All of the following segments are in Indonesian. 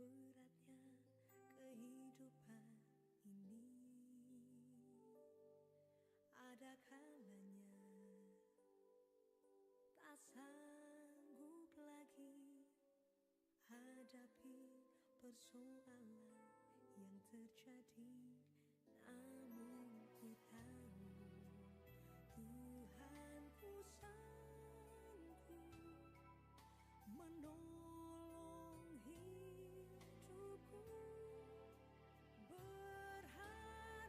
beratnya kehidupan ini. Ada kalanya tak sanggup lagi hadapi persoalan yang terjadi. Namun ku tahu Tuhanku sanggup menolong hidupku. Berharaplah,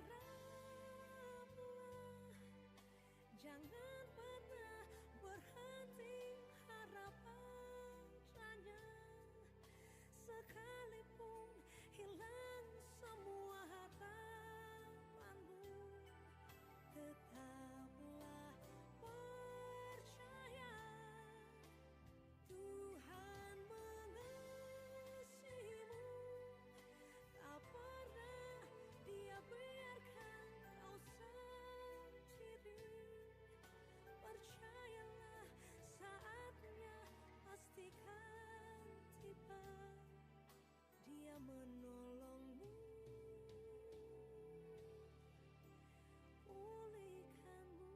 jangan pernah berhenti harapannya. Sekalipun hilang semua harapanmu, tetaplah percaya. Tuhan mengasihimu, tak pernah Dia biarkan kau sendiri. Percayalah, saatnya pastikan tiba. Dia menolongmu, pulihkanmu.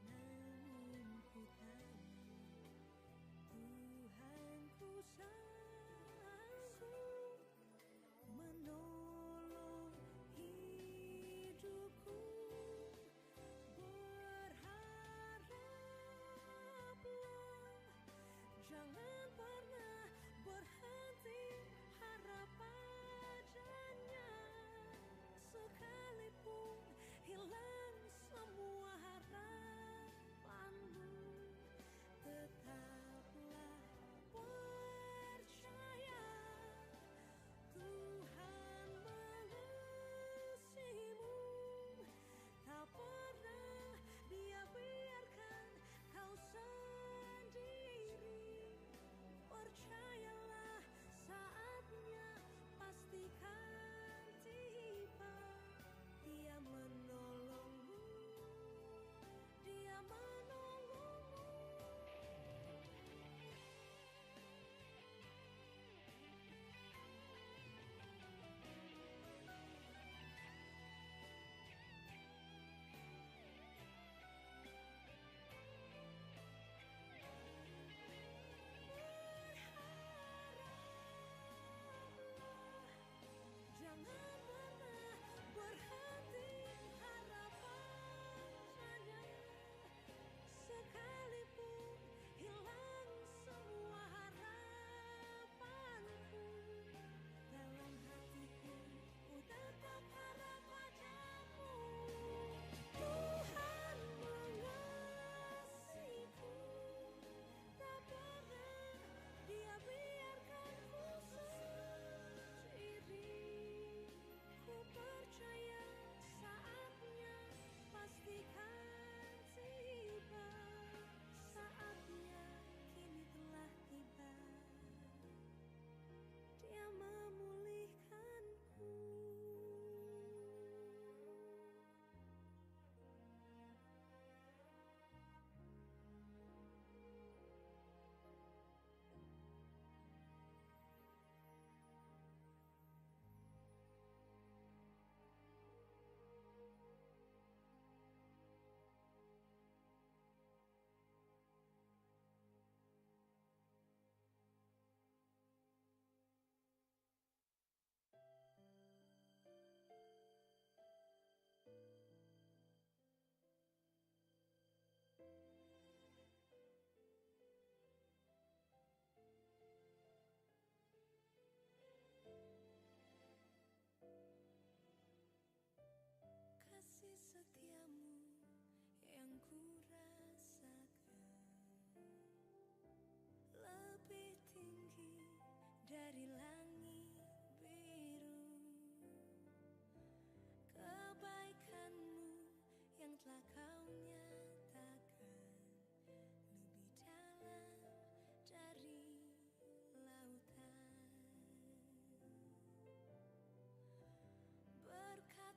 Namun ku tahu Tuhanku sanggup menolong hidupku. Berharaplah, jangan pernah berhenti harapannya. Sekalipun hilang semua harapanmu, tetaplah percaya. Tuhan mengasihimu, tak pernah Dia biarkan kau sendiri. Percayalah, saatnya pastikan tiba. Dia menolongmu, Dia menolongmu. Berharaplah, jangan pernah berhenti harapannya. Sekalipun hilang semua harapanku, dalam hatiku ku tetap harap padamu. Tuhan mengasihiku, tak pernah Dia biarkan ku sendiri. Ku percaya, saatnya pastikan tiba. Saatnya kini telah tiba. Dia memulihkanku. Kasih setiamu yang ku rasakan lebih tinggi dari langit biru. Kebaikanmu yang telah kau nyatakan lebih dalam dari lautan. Berkat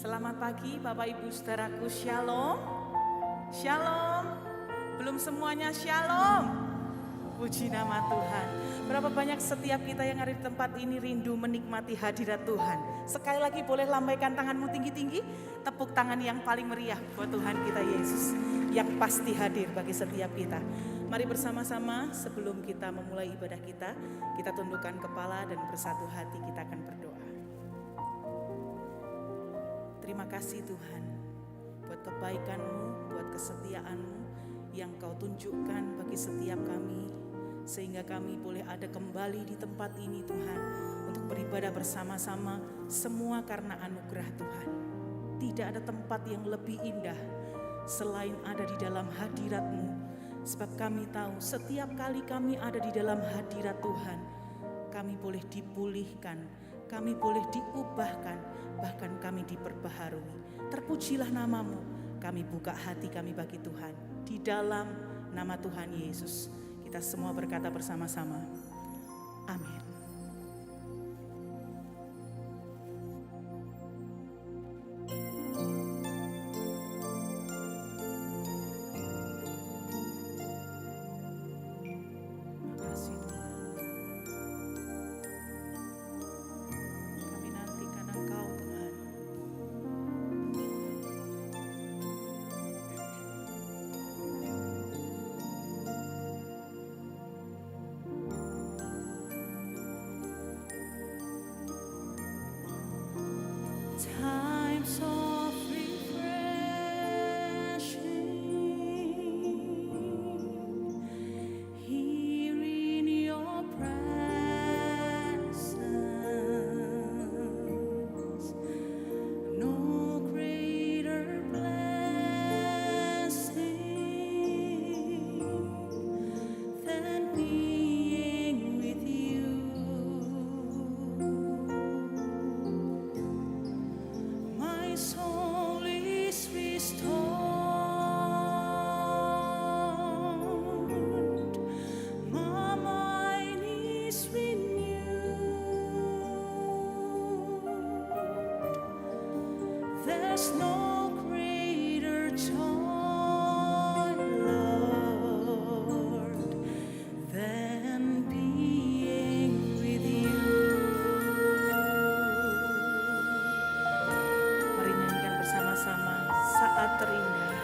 Selamat pagi Bapak Ibu Saudaraku, Shalom. Shalom. Belum semuanya Shalom. Puji nama Tuhan. Berapa banyak setiap kita yang ada di tempat ini rindu menikmati hadirat Tuhan. Sekali lagi boleh lambaikan tanganmu tinggi-tinggi. Tepuk tangan yang paling meriah buat Tuhan kita Yesus, yang pasti hadir bagi setiap kita. Mari bersama-sama sebelum kita memulai ibadah kita tundukkan kepala dan bersatu hati kita akan berdoa. Terima kasih Tuhan buat kebaikan-Mu, buat kesetiaan-Mu yang Kau tunjukkan bagi setiap kami, sehingga kami boleh ada kembali di tempat ini Tuhan, untuk beribadah bersama-sama, semua karena anugerah Tuhan. Tidak ada tempat yang lebih indah selain ada di dalam hadirat-Mu, sebab kami tahu setiap kali kami ada di dalam hadirat Tuhan, kami boleh dipulihkan, kami boleh diubahkan, bahkan kami diperbaharui. Terpujilah nama-Mu, kami buka hati kami bagi Tuhan. Di dalam nama Tuhan Yesus, kita semua berkata bersama-sama, amin. Times of refreshing here in your presence, no greater blessing than being with you. My soul is restored, my mind is renewed. There's no greater joy, Lord, than being with you. Mari nyanyikan bersama-sama Saat Terindah.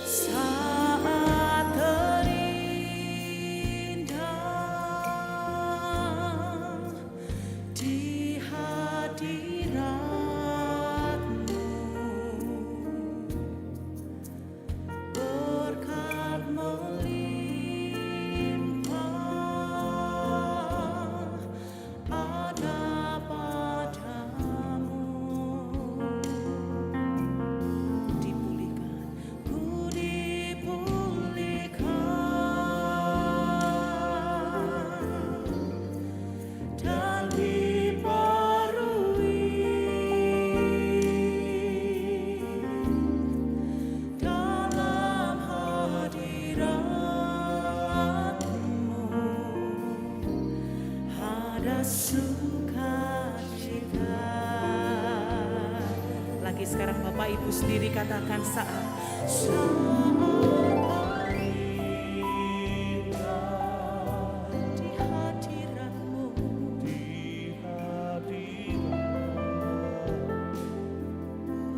Saat terindah di hadirat-Mu, berkat melimpah ada padamu. Dipulihkan, ku dipulihkan dan diperbarui dalam hadirat-Mu, ada sukacita. Lagi sekarang Bapak Ibu sendiri katakan saat terindah di hadirat-Mu,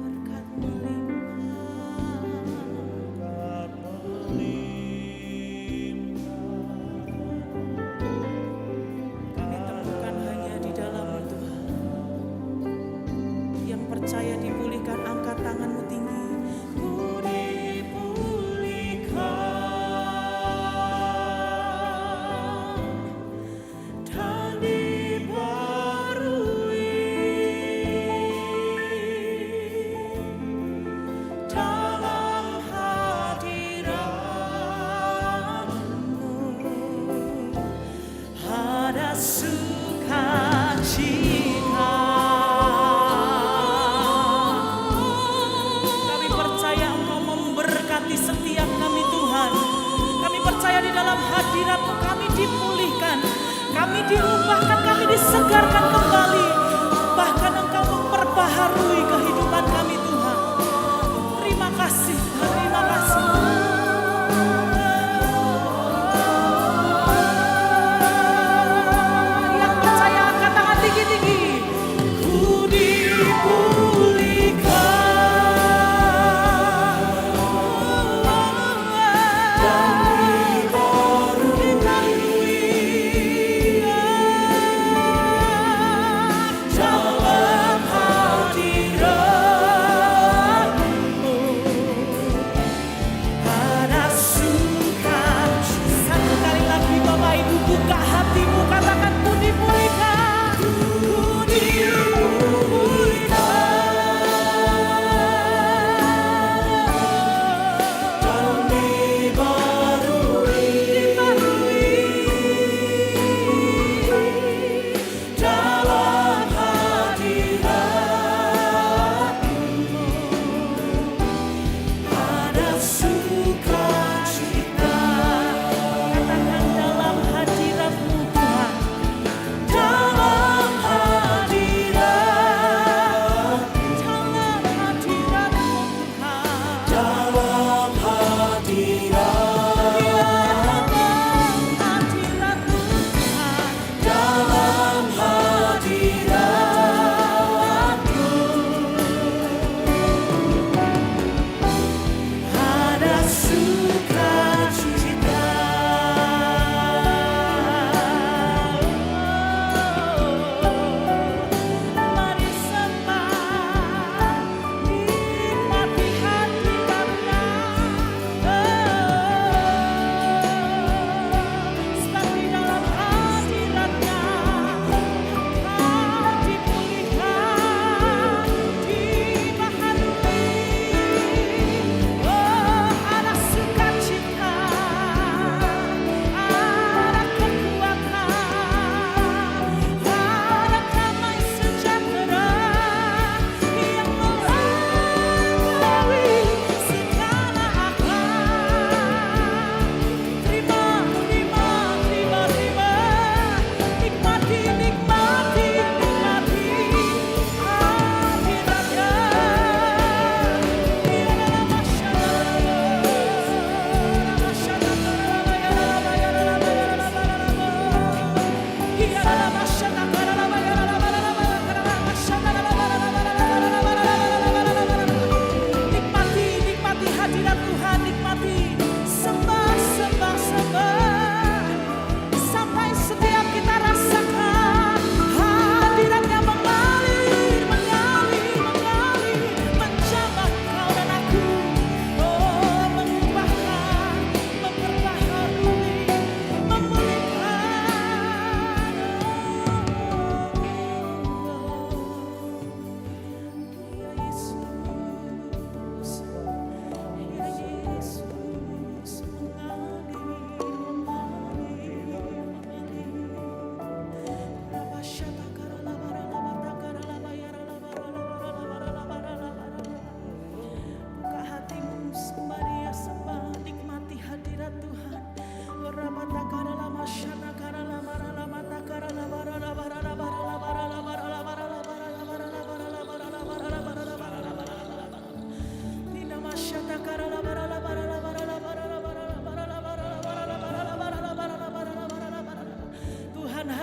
berkat melimpah. Kami temukan hanya di dalam Tuhan. Yang percaya dipulihkan, angkat tanganmu tinggi. Ku dipulihkan dan diperbarui dalam hadirat-Mu, ada sukacita. Kami percaya Engkau memberkati setiap kami Tuhan. Kami percaya di dalam hadirat-Mu kami dipulihkan Kami diubahkan, kami disegarkan kembali. Bahkan Engkau memperbaharui kehidupan kami Tuhan. Terima kasih, terima kasih. Yang percaya angkat tangan tinggi-tinggi. Ku dipulihkan.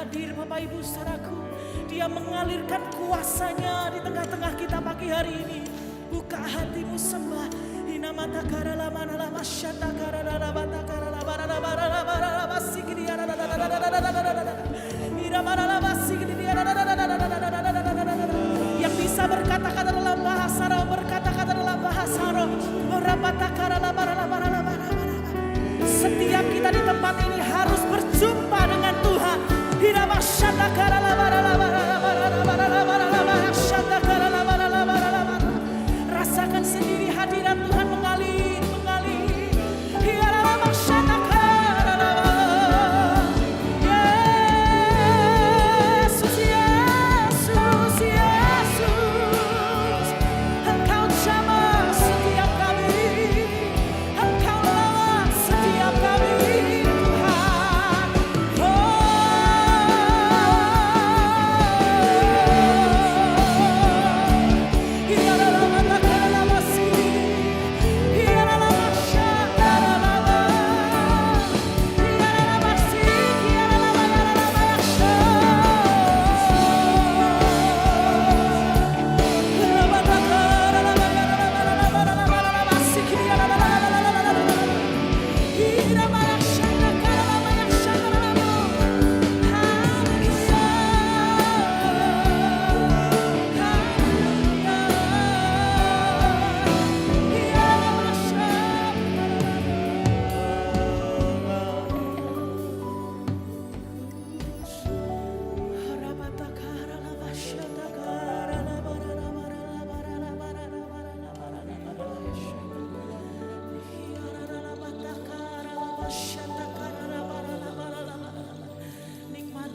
hadir Bapak Ibu saudaraku. Dia mengalirkan kuasanya di tengah-tengah kita pagi hari ini. Buka hatimu sembah. Hinamata karala manala masyata karala labata karala barala barala barala basiki dia yang bisa berkata-kata dalam bahasa roh, berkata-kata dalam bahasa roh. Berapata karala barala barala barala. Setiap kita di tempat ini harus berjumpa dengan Tuhan. Hinamasyata karala barala barala barala barala barala masyata karala barala barala barala. Rasakan sendiri hadirat Tuhan mengalir, mengalir. Hinamasyata karala barala. Yesus, Yesus, Yesus. Engkau jamah setiap kami. Engkau lawat setiap kami Tuhan. Oh,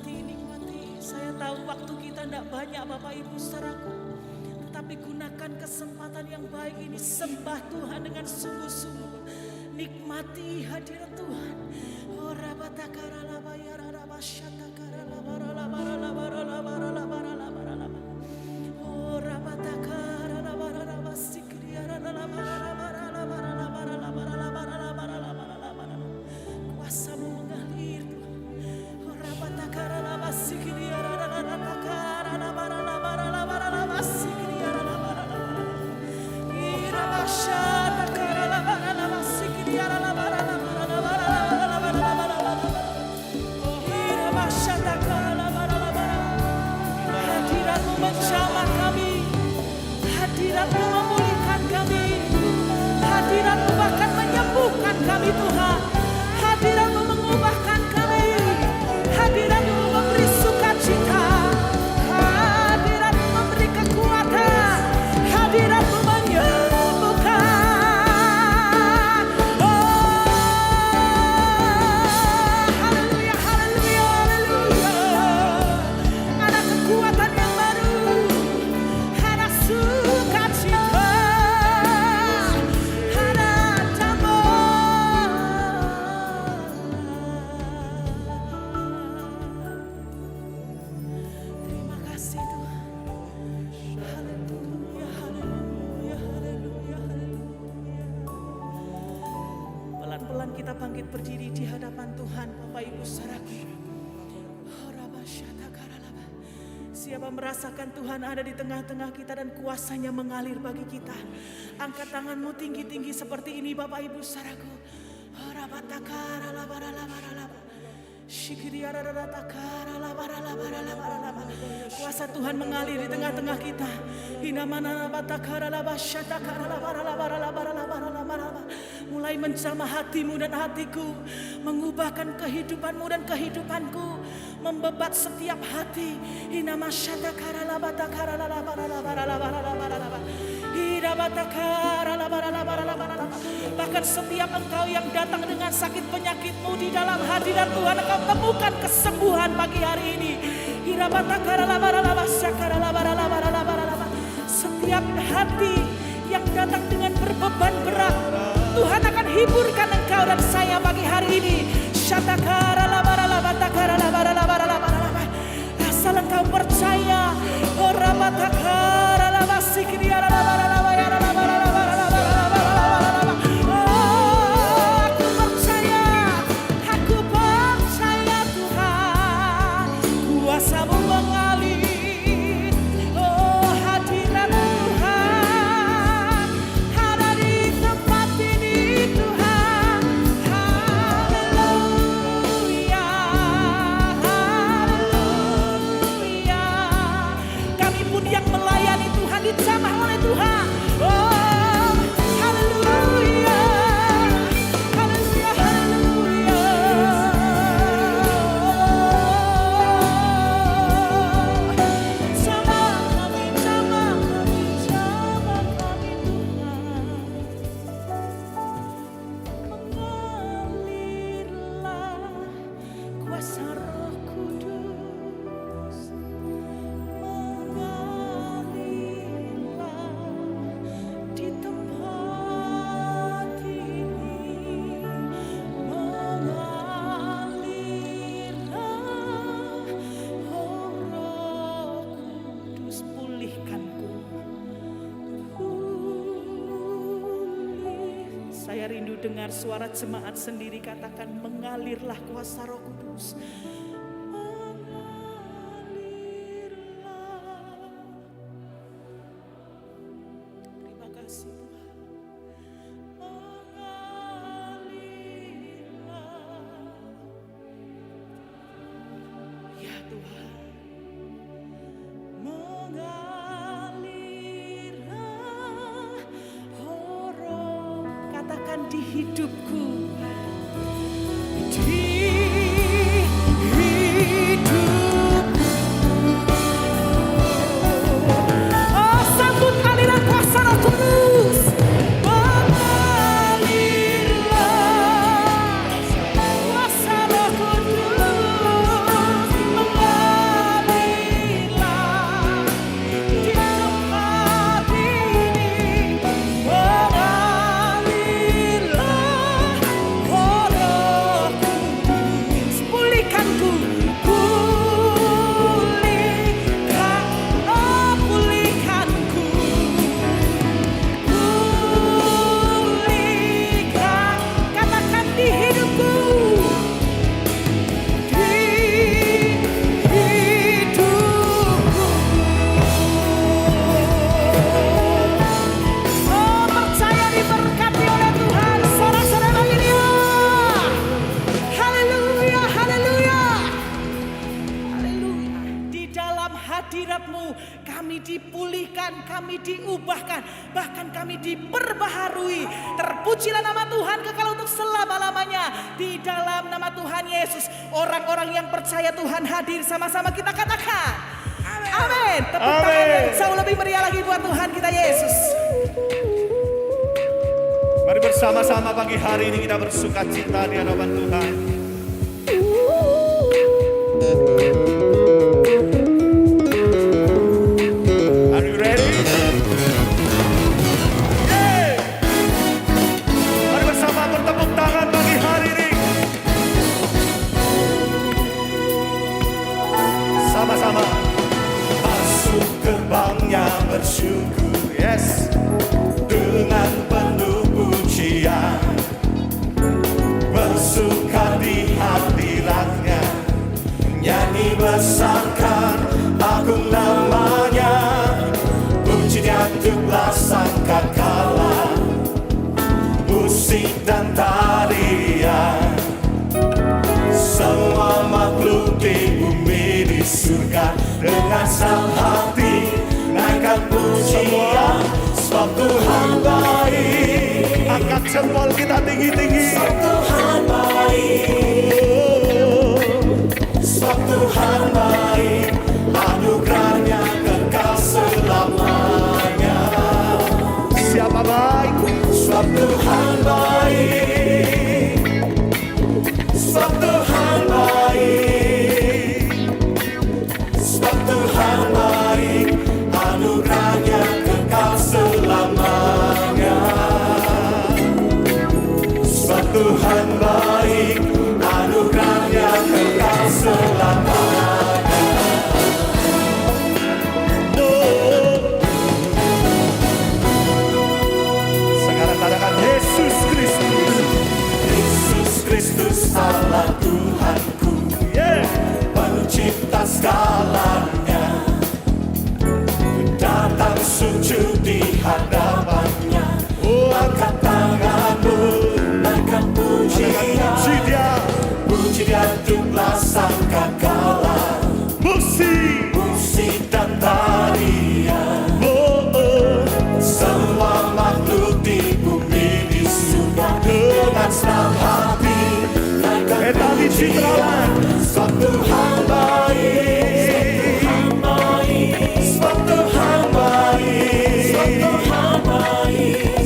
Nikmati. Saya tahu waktu kita tidak banyak Bapak Ibu saudaraku. Tetapi gunakan kesempatan yang baik ini, sembah Tuhan dengan sungguh-sungguh. Nikmati hadirat Tuhan. Kuasamu mengalir hadiratmu menjamah kami, hadiratmu memulihkan kami, hadiratmu bahkan menyembuhkan kami Tuhan, hadiratmu mengubahkan kami, hadiratmu memberi sukacita, hadiratmu memberi kekuatan, hadiratmu menyembuhkan. Haleluya, haleluya, haleluya. Ada kekuatan yang baru, ada sukacita, ada damai. Terima kasih Tuhan. Haleluya, haleluya, haleluya, haleluya. Pelan-pelan kita bangkit berdiri di hadapan Tuhan, Bapak Ibu saudaraku. Siapa merasakan Tuhan ada di tengah-tengah kita dan kuasanya mengalir bagi kita, angkat tanganmu tinggi-tinggi seperti ini Bapak Ibu saudaraku. Kuasa Tuhan mengalir di tengah-tengah kita. Mulai menjamah hatimu dan hatiku, mengubahkan kehidupanmu dan kehidupanku, membebat setiap hati. Bahkan setiap engkau yang datang dengan sakit penyakitmu, di dalam hadirat Tuhan engkau temukan kesembuhan pagi hari ini. Setiap hati yang datang dengan berbeban berat, Tuhan akan hiburkan engkau dan saya pagi hari ini. Asal engkau percaya, aku percaya Tuhan, kuasamu mengalir. Oh, hadirat Tuhan ada di tempat ini Tuhan. Haleluya, haleluya. Kami pun yang melayani Tuhan dijamah oleh Tuhan. Oh, haleluya, haleluya, haleluya. Jamah kami, jamah kami, jamah kami Tuhan. Mengalirlah kuasa Roh Kudus, mengalirlah di tempat ini, mengalirlah. Oh Roh Kudus, pulihkanku, pulih. Saya rindu dengar suara jemaat sendiri katakan, mengalirlah kuasa Roh Kudus. Mengalirlah. Terima kasih Tuhan. Mengalirlah. Ya Tuhan. Mengalirlah. Oh Roh, katakan di hidupku. Di hidupku. Oh, sambut aliran kuasa Roh Kudus. Mengalirlah. kami diperbaharui. Terpujilah nama Tuhan kekal untuk selama-lamanya. Di dalam nama Tuhan Yesus, orang-orang yang percaya Tuhan hadir, sama-sama kita katakan amin. Tepuk tangan yang jauh lebih meriah lagi buat Tuhan kita Yesus. Mari bersama-sama pagi hari ini kita bersuka cita di hadapan Tuhan. Are you ready? Yeah! Mari bersama bertepuk tangan pagi hari ini. Sama-sama masuk gerbangnya bersyukur. Yes. Dengan penuh pujian, bersuka di hadiratnya, nyanyi besarkan agung namanya, pujinya untuklah sangkakala, musik dan tarian, semua makhluk di bumi di surga dengan senang hati naikkan pujian. Sebab Tuhan baik. Angkat jempol kita tinggi-tinggi. Sebab Tuhan baik. Sebab Tuhan baik. Anugerahnya kekal selamanya. Siapa baik? Sebab Tuhan baik. Sebab Tuhan baik. Sebab Tuhan baik. Anugerahnya selamanya. Sebab Tuhan baik, anugerahnya kekal selamanya. Sekarang katakan Yesus Kristus. Yesus Kristus Allah Tuhanku, pencipta segalanya, datang sujud di hadapannya. Angkat tanganmu, naikkan pujian, puji dia untuklah sangkakala, musik dan tarian, semua makhluk di bumi di surga dengan senang hati naikkan pujian. Sebab Tuhan baik.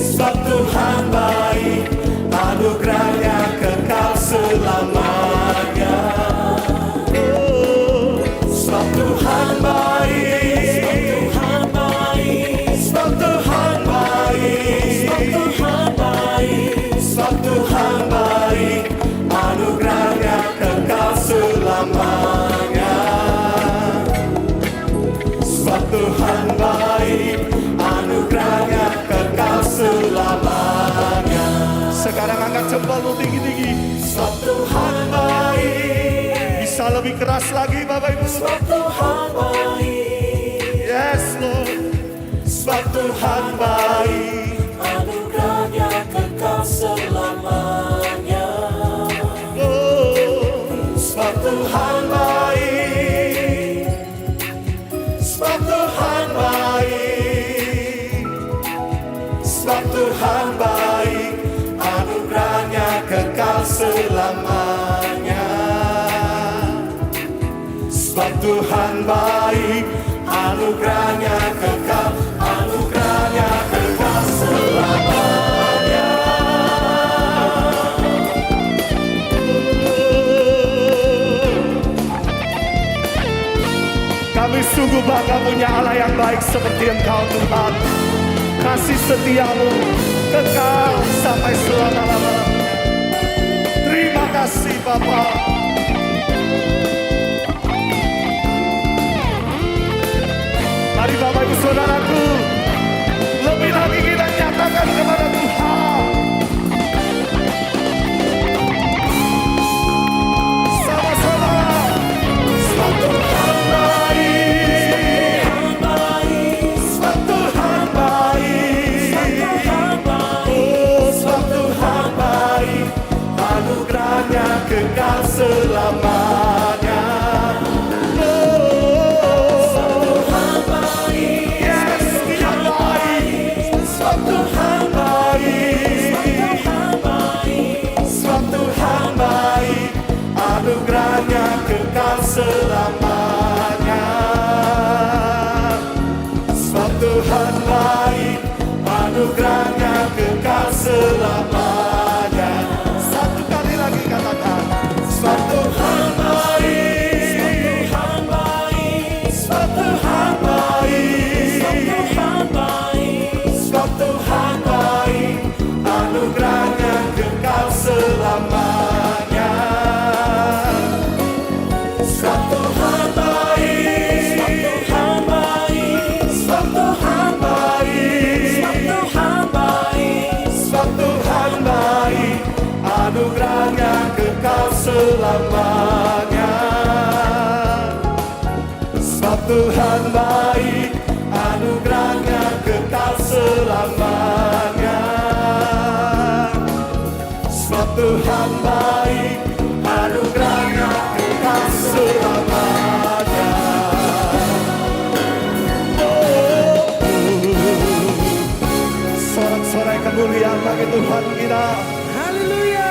Sebab Tuhan baik, anugerahnya kekal selamanya. Sebab Tuhan baik, sebab Tuhan baik, sebab Tuhan baik, anugerahnya kekal selamanya. Sebab Tuhan baik, anugerahnya kekal selamanya. Sekarang angkat jempolmu tinggi-tinggi. Sebab Tuhan baik. Bisa lebih keras lagi Bapak Ibu. Sebab Tuhan baik. Yes Lord. Sebab Tuhan baik, anugerahnya kekal selamanya. Oh, sebab Tuhan baik. Sebab Tuhan baik. Sebab Tuhan baik, anugerahnya kekal selamanya. Sebab Tuhan baik, anugerahnya kekal, anugerahnya kekal selamanya. Kami sungguh bangga punya Allah yang baik seperti Engkau Tuhan. Kasih setiamu kekal sampai selama-lamanya. Terima kasih Bapa. Mari Bapak Ibu Saudaraku, lebih lagi kita nyatakan kepada Tuhan. Sama-sama. Sebab Tuhan baik. Sebab Tuhan baik. Oh, sebab Tuhan baik, anugerahnya kekal selamanya. Sebab Tuhan anugerahnya kekal selamanya. Sebab Tuhan baik, anugerahnya kekal selamanya. Sebab Tuhan baik, anugerahnya kekal selamanya. Sorak-sorai kemuliaan bagi Tuhan kita. Haleluya.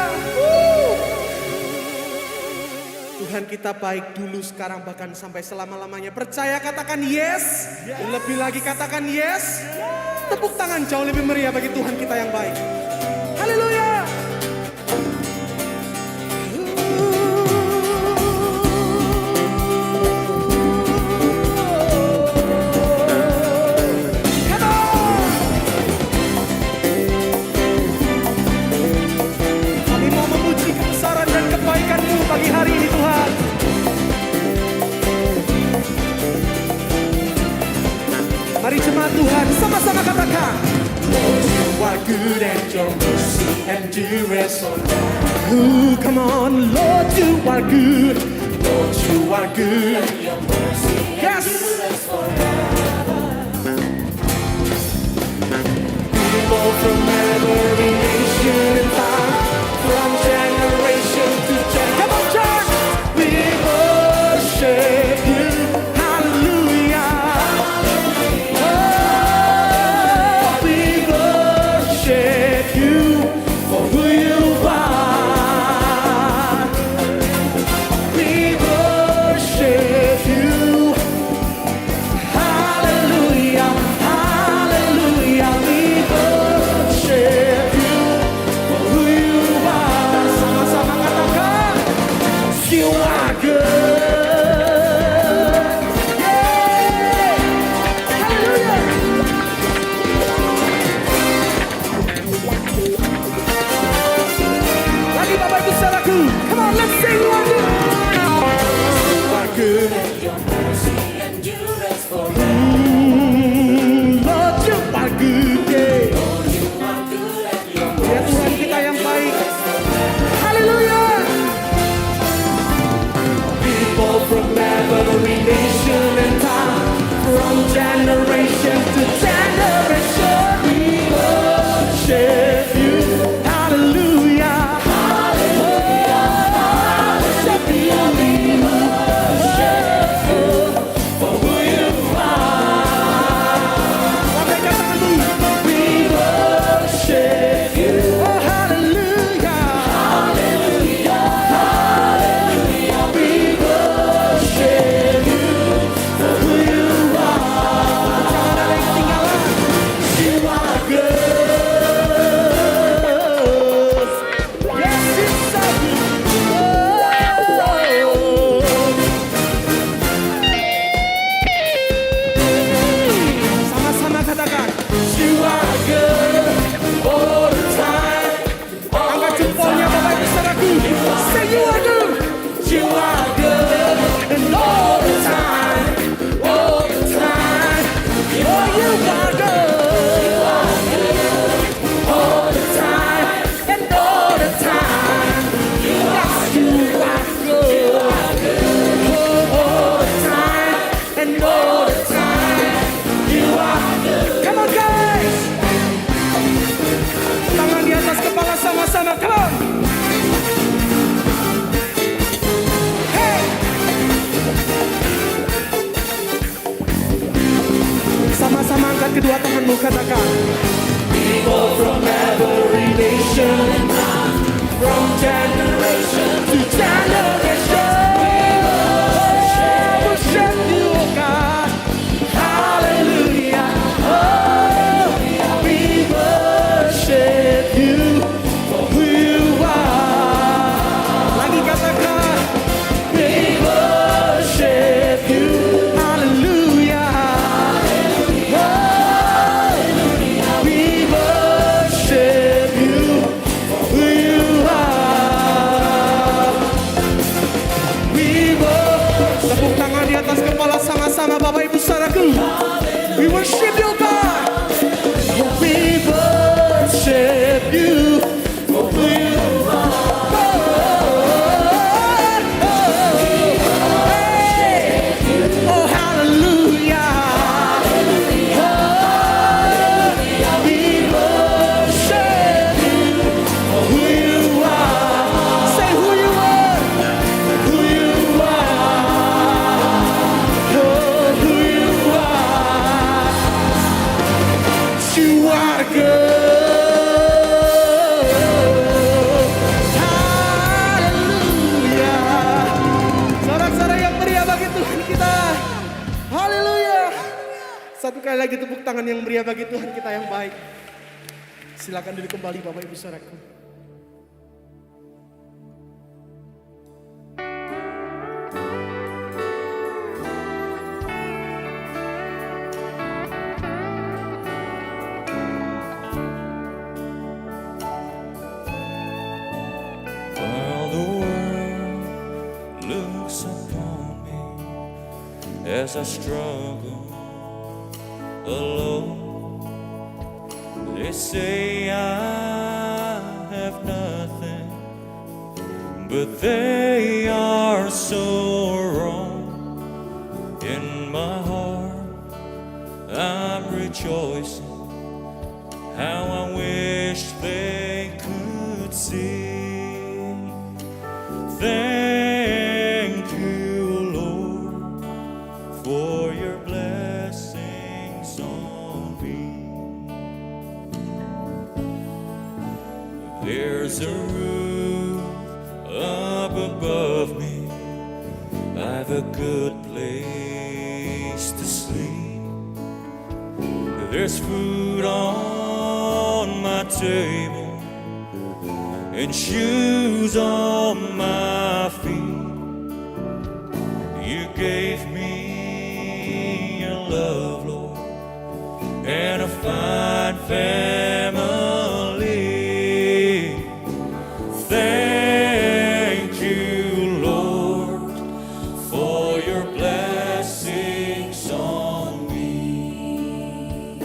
Tuhan kita baik dulu, sekarang, bahkan sampai selama-lamanya. Percaya, katakan yes. Lebih lagi katakan yes. Tepuk tangan jauh lebih meriah bagi Tuhan kita yang baik. Haleluya. Kami mau memuji kebesaran dan kebaikan-Mu pagi hari ini, Tuhan. Mari jemaat Tuhan sama-sama katakan, Lord, you are good and your mercy endures forever. ooh, come on, Lord, you are good. Lord, you are good and your mercy Yes. endures forever. People from every nation and tongue, from generation to generation, Come on, church. we worship you. Hallelujah. Oh, we worship you for who you are. We worship you. Hallelujah, hallelujah. We worship you for who you are. Sama-sama katakan, you are good. Lagi Bapak Ibu saudaraku. Come on, let's sing one more. You are good. Lord, you are good. Yeah. Ya Tuhan kita yang baik. Haleluya. People from every nation and tongue, from generation to generation, we worship you. Haleluya. Worship you, we worship you for who you are. Lambaikan tanganmu. We worship you. Oh, haleluya. We worship you for who you are. Jangan ada yang ketinggalan. You are good. Yes, it's so good. Sama-sama katakan. You are good all the time. Angkat jempolnya Bapak Ibu saudaraku. Say you are good. You are good and all the time, all the time. Oh, you are good. All the time and all the time. Yes, you are good. All the time and all the time. You are good. Come on, guys. Tangan di atas kepala sama-sama. Come on. Hey. Sama-sama angkat kedua tanganmu, katakan. People from every nation and tongue, from generation to generation. Worship you, oh God. Hallelujah. Oh, we worship you for who you are. Lagi katakan. We worship you. Haleluya. We worship you for who you are. We worship. Tepuk tangan di atas kepala sama-sama Bapak Ibu saudaraku. We worship you, God. We worship you for who you are. lagi tepuk tangan yang meriah bagi Tuhan kita yang baik. Silakan duduk kembali Bapak Ibu Saudaraku. While the world looks upon me as I struggle alone, they say I have nothing, but they are so wrong. In my heart, I'm rejoicing, how I wish they could see. Thank you, Lord, for your blessings on me. There's a roof up above me, I've a good place to sleep. There's food on my table and shoes on my feet. You gave me your love, Lord, and a fine family. Thank you, Lord, for your blessings on me.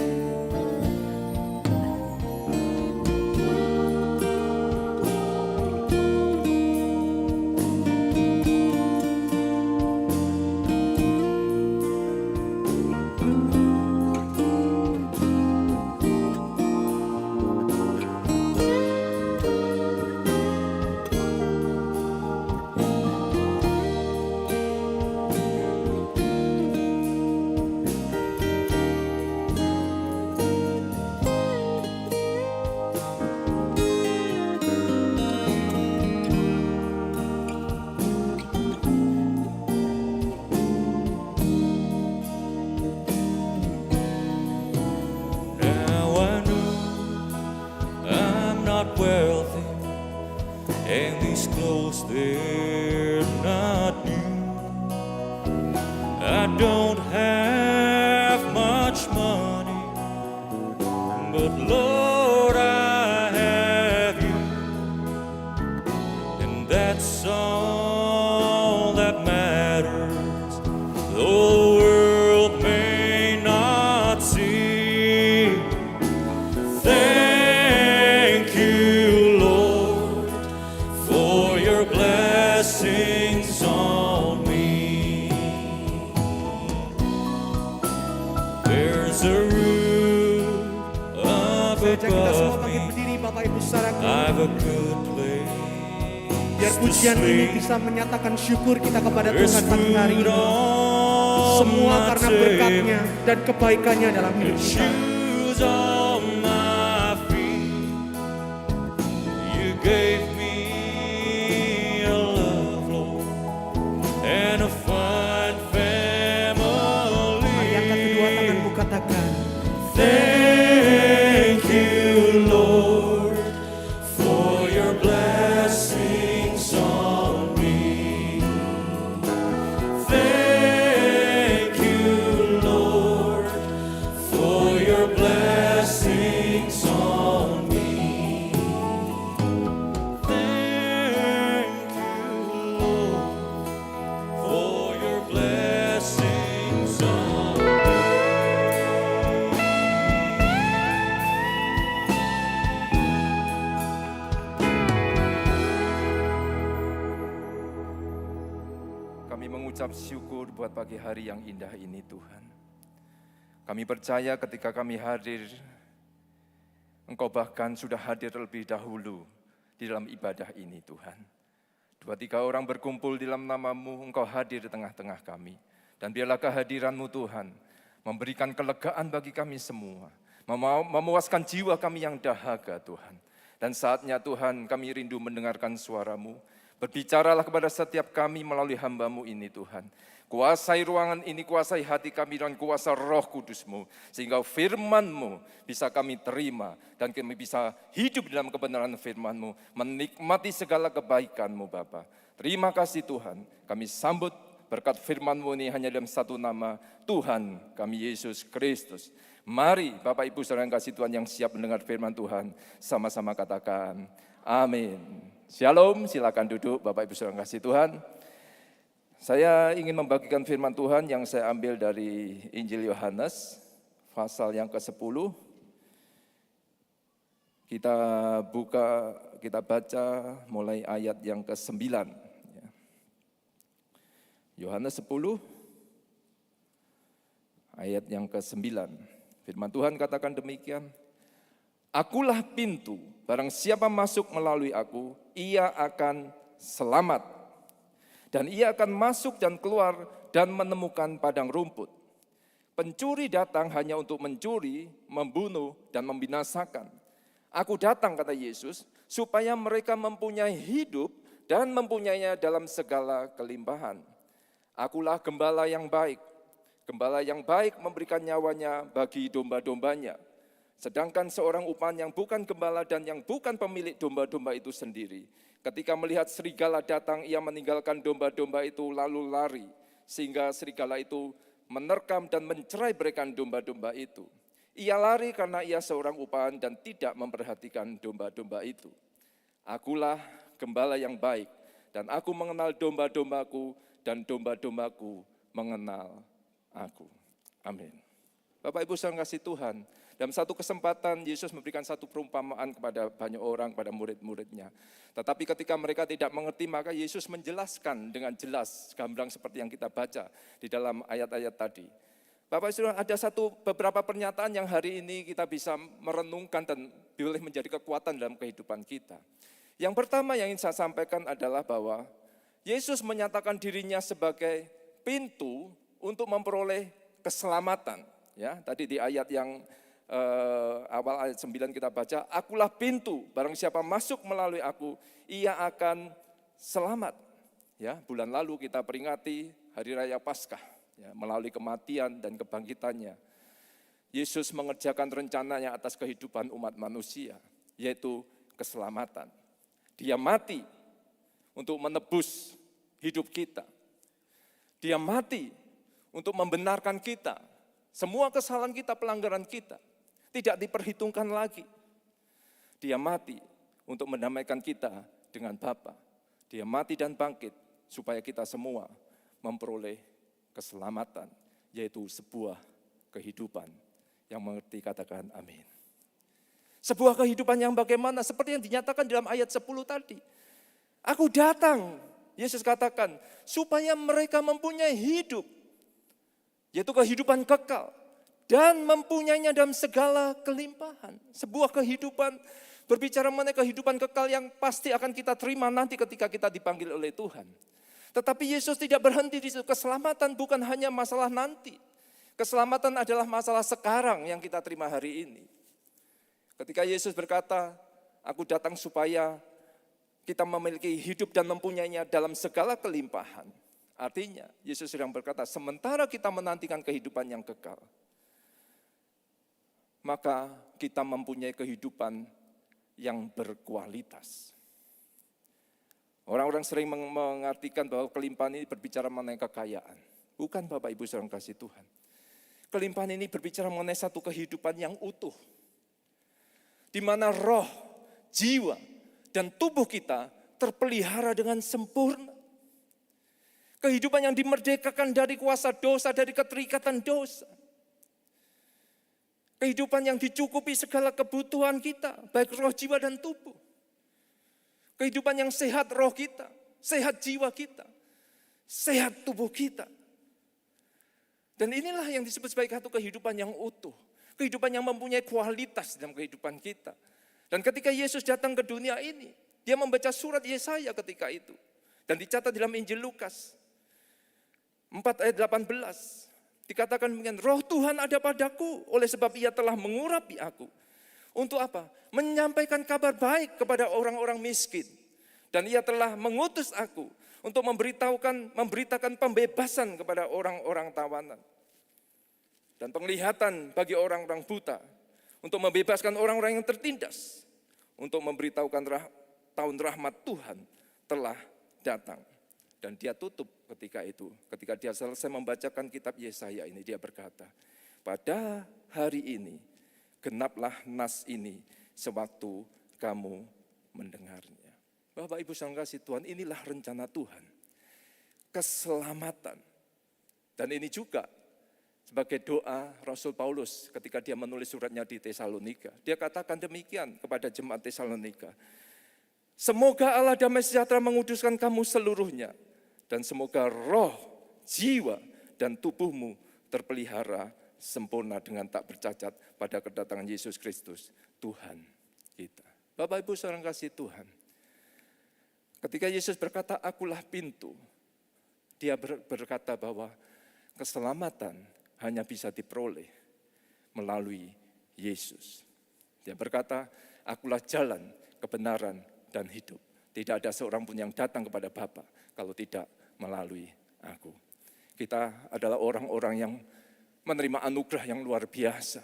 Now I know I'm not wealthy, and these clothes, they're not new. I don't have much money, but Lord, I have you, and that's all that matters. Though the world may not see. Thank you, Lord, for your blessings on me. There's a roof up Saya ajak kita semua above bangkit me, berdiri Bapak Ibu Saudaraku. I've a good Biar place to pujian ini sleep. bisa menyatakan syukur kita kepada There's Tuhan pagi hari food ini. on Semua my karena berkat-Nya table dan kebaikannya dalam and hidup kita. shoes on my feet. You gave me a love, Lord, and a fine family. Mari angkat kedua tanganmu, katakan, Thank you, Lord, for your blessings on me. Thank you, Lord, for your blessings on me. Thank you, Lord, for your blessings on me. Kami mengucap syukur buat pagi hari yang indah ini Tuhan. Kami percaya ketika kami hadir, Engkau bahkan sudah hadir lebih dahulu di dalam ibadah ini Tuhan. 2-3 orang berkumpul di dalam nama-Mu, Engkau hadir di tengah-tengah kami. Dan biarlah kehadiran-Mu Tuhan memberikan kelegaan bagi kami semua. Memuaskan jiwa kami yang dahaga Tuhan. Dan saatnya Tuhan kami rindu mendengarkan suara-Mu. Berbicaralah kepada setiap kami melalui hamba-Mu ini Tuhan. Kuasai ruangan ini, kuasai hati kami dan kuasa Roh Kudus-Mu. Sehingga firman-Mu bisa kami terima dan kami bisa hidup dalam kebenaran firman-Mu. Menikmati segala kebaikan-Mu Bapa. Terima kasih Tuhan, kami sambut berkat firman-Mu ini hanya dalam satu nama, Tuhan kami Yesus Kristus. Mari Bapak Ibu Saudara yang kasih Tuhan yang siap mendengar firman Tuhan, sama-sama katakan amin. Shalom, silakan duduk Bapak Ibu Saudara yang kasih Tuhan. Saya ingin membagikan firman Tuhan yang saya ambil dari Injil Yohanes, pasal yang ke-10. Kita baca mulai ayat yang ke-9. Yohanes 10, ayat yang ke-9. Firman Tuhan katakan demikian, Akulah pintu, barang siapa masuk melalui aku, ia akan selamat. Dan ia akan masuk dan keluar dan menemukan padang rumput. Pencuri datang hanya untuk mencuri, membunuh, dan membinasakan. Aku datang, kata Yesus, supaya mereka mempunyai hidup dan mempunyainya dalam segala kelimpahan. Akulah gembala yang baik. Gembala yang baik memberikan nyawanya bagi domba-dombanya. Sedangkan seorang upan yang bukan gembala dan yang bukan pemilik domba-domba itu sendiri, ketika melihat serigala datang, ia meninggalkan domba-domba itu lalu lari, sehingga serigala itu menerkam dan mencerai-beraikan domba-domba itu. Ia lari karena ia seorang upan dan tidak memperhatikan domba-domba itu. Akulah gembala yang baik, dan aku mengenal domba-dombaku, dan domba-dombaku mengenal aku. Amin. Bapak Ibu saudara kasih Tuhan, dalam satu kesempatan Yesus memberikan satu perumpamaan kepada banyak orang, kepada murid-muridnya. Tetapi ketika mereka tidak mengerti, maka Yesus menjelaskan dengan jelas, gamblang seperti yang kita baca di dalam ayat-ayat tadi. Bapak Saudara, ada beberapa pernyataan yang hari ini kita bisa merenungkan dan boleh menjadi kekuatan dalam kehidupan kita. Yang pertama yang ingin saya sampaikan adalah bahwa Yesus menyatakan dirinya sebagai pintu untuk memperoleh keselamatan. Ya, tadi di ayat yang awal ayat 9 kita baca, Akulah pintu, barang siapa masuk melalui aku, ia akan selamat. Ya, bulan lalu kita peringati Hari Raya Paskah, ya, melalui kematian dan kebangkitannya. Yesus mengerjakan rencananya atas kehidupan umat manusia, yaitu keselamatan. Dia mati untuk menebus hidup kita. Dia mati untuk membenarkan kita. Semua kesalahan kita, pelanggaran kita tidak diperhitungkan lagi. Dia mati untuk mendamaikan kita dengan Bapa. Dia mati dan bangkit supaya kita semua memperoleh keselamatan, yaitu sebuah kehidupan yang mengerti, katakan amin. Sebuah kehidupan yang bagaimana? Seperti yang dinyatakan dalam ayat 10 tadi. Aku datang, Yesus katakan, supaya mereka mempunyai hidup, yaitu kehidupan kekal. Dan mempunyainya dalam segala kelimpahan. Sebuah kehidupan, berbicara mengenai kehidupan kekal yang pasti akan kita terima nanti ketika kita dipanggil oleh Tuhan. Tetapi Yesus tidak berhenti di situ. Keselamatan bukan hanya masalah nanti. Keselamatan adalah masalah sekarang yang kita terima hari ini. Ketika Yesus berkata, aku datang supaya kita memiliki hidup dan mempunyainya dalam segala kelimpahan. Artinya, Yesus sedang berkata, sementara kita menantikan kehidupan yang kekal, maka kita mempunyai kehidupan yang berkualitas. Orang-orang sering mengartikan bahwa kelimpahan ini berbicara mengenai kekayaan. Bukan Bapak Ibu saudara kasih Tuhan. Kelimpahan ini berbicara mengenai satu kehidupan yang utuh. Di mana roh, jiwa, dan tubuh kita terpelihara dengan sempurna. Kehidupan yang dimerdekakan dari kuasa dosa, dari keterikatan dosa. Kehidupan yang dicukupi segala kebutuhan kita, baik roh, jiwa, dan tubuh. Kehidupan yang sehat roh kita, sehat jiwa kita, sehat tubuh kita. Dan inilah yang disebut sebagai satu kehidupan yang utuh. Kehidupan yang mempunyai kualitas dalam kehidupan kita. Dan ketika Yesus datang ke dunia ini, dia membaca surat Yesaya ketika itu. Dan dicatat dalam Injil Lukas 4 ayat 18. Dikatakan demikian, roh Tuhan ada padaku, oleh sebab ia telah mengurapi aku. Untuk apa? Menyampaikan kabar baik kepada orang-orang miskin. Dan ia telah mengutus aku untuk memberitakan pembebasan kepada orang-orang tawanan. Dan penglihatan bagi orang-orang buta. Untuk membebaskan orang-orang yang tertindas. Untuk memberitahukan tahun rahmat Tuhan telah datang. Dan dia tutup ketika itu. Ketika dia selesai membacakan kitab Yesaya ini, dia berkata, pada hari ini genaplah nas ini sewaktu kamu mendengarnya. Bapak Ibu saudara kasih Tuhan, inilah rencana Tuhan. Keselamatan. Dan ini juga sebagai doa Rasul Paulus ketika dia menulis suratnya di Tesalonika. Dia katakan demikian kepada jemaat Tesalonika. Semoga Allah damai sejahtera menguduskan kamu seluruhnya. Dan semoga roh, jiwa, dan tubuhmu terpelihara sempurna dengan tak bercacat pada kedatangan Yesus Kristus, Tuhan kita. Bapak Ibu saudara kasih Tuhan. Ketika Yesus berkata, akulah pintu, dia berkata bahwa keselamatan hanya bisa diperoleh melalui Yesus. Dia berkata, akulah jalan, kebenaran, dan hidup. Tidak ada seorang pun yang datang kepada Bapa kalau tidak melalui aku. Kita adalah orang-orang yang menerima anugerah yang luar biasa.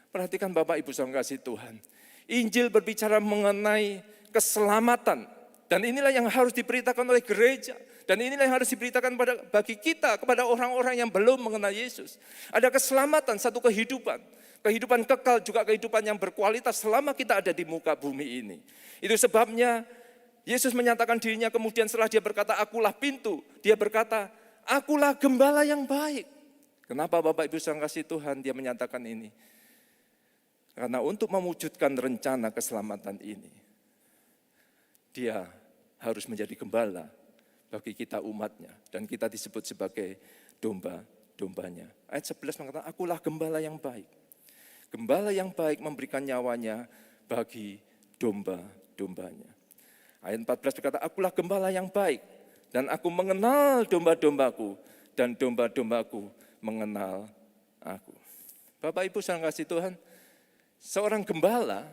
Perhatikan Bapak Ibu saudara kasih Tuhan. Injil berbicara mengenai keselamatan. Dan inilah yang harus diberitakan oleh gereja. Dan inilah yang harus diberitakan bagi kita, kepada orang-orang yang belum mengenal Yesus. Ada keselamatan, satu kehidupan. Kehidupan kekal, juga kehidupan yang berkualitas selama kita ada di muka bumi ini. Itu sebabnya Yesus menyatakan dirinya, kemudian setelah dia berkata, akulah pintu. Dia berkata, akulah gembala yang baik. Kenapa Bapak Ibu saudara kasih Tuhan dia menyatakan ini? Karena untuk mewujudkan rencana keselamatan ini, dia harus menjadi gembala bagi kita umatnya. Dan kita disebut sebagai domba-dombanya. Ayat 11 mengatakan, akulah gembala yang baik. Gembala yang baik memberikan nyawanya bagi domba-dombanya. Ayat 14 berkata, akulah gembala yang baik. Dan aku mengenal domba-dombaku. Dan domba-dombaku mengenal aku. Bapak Ibu saudara kasih Tuhan, seorang gembala,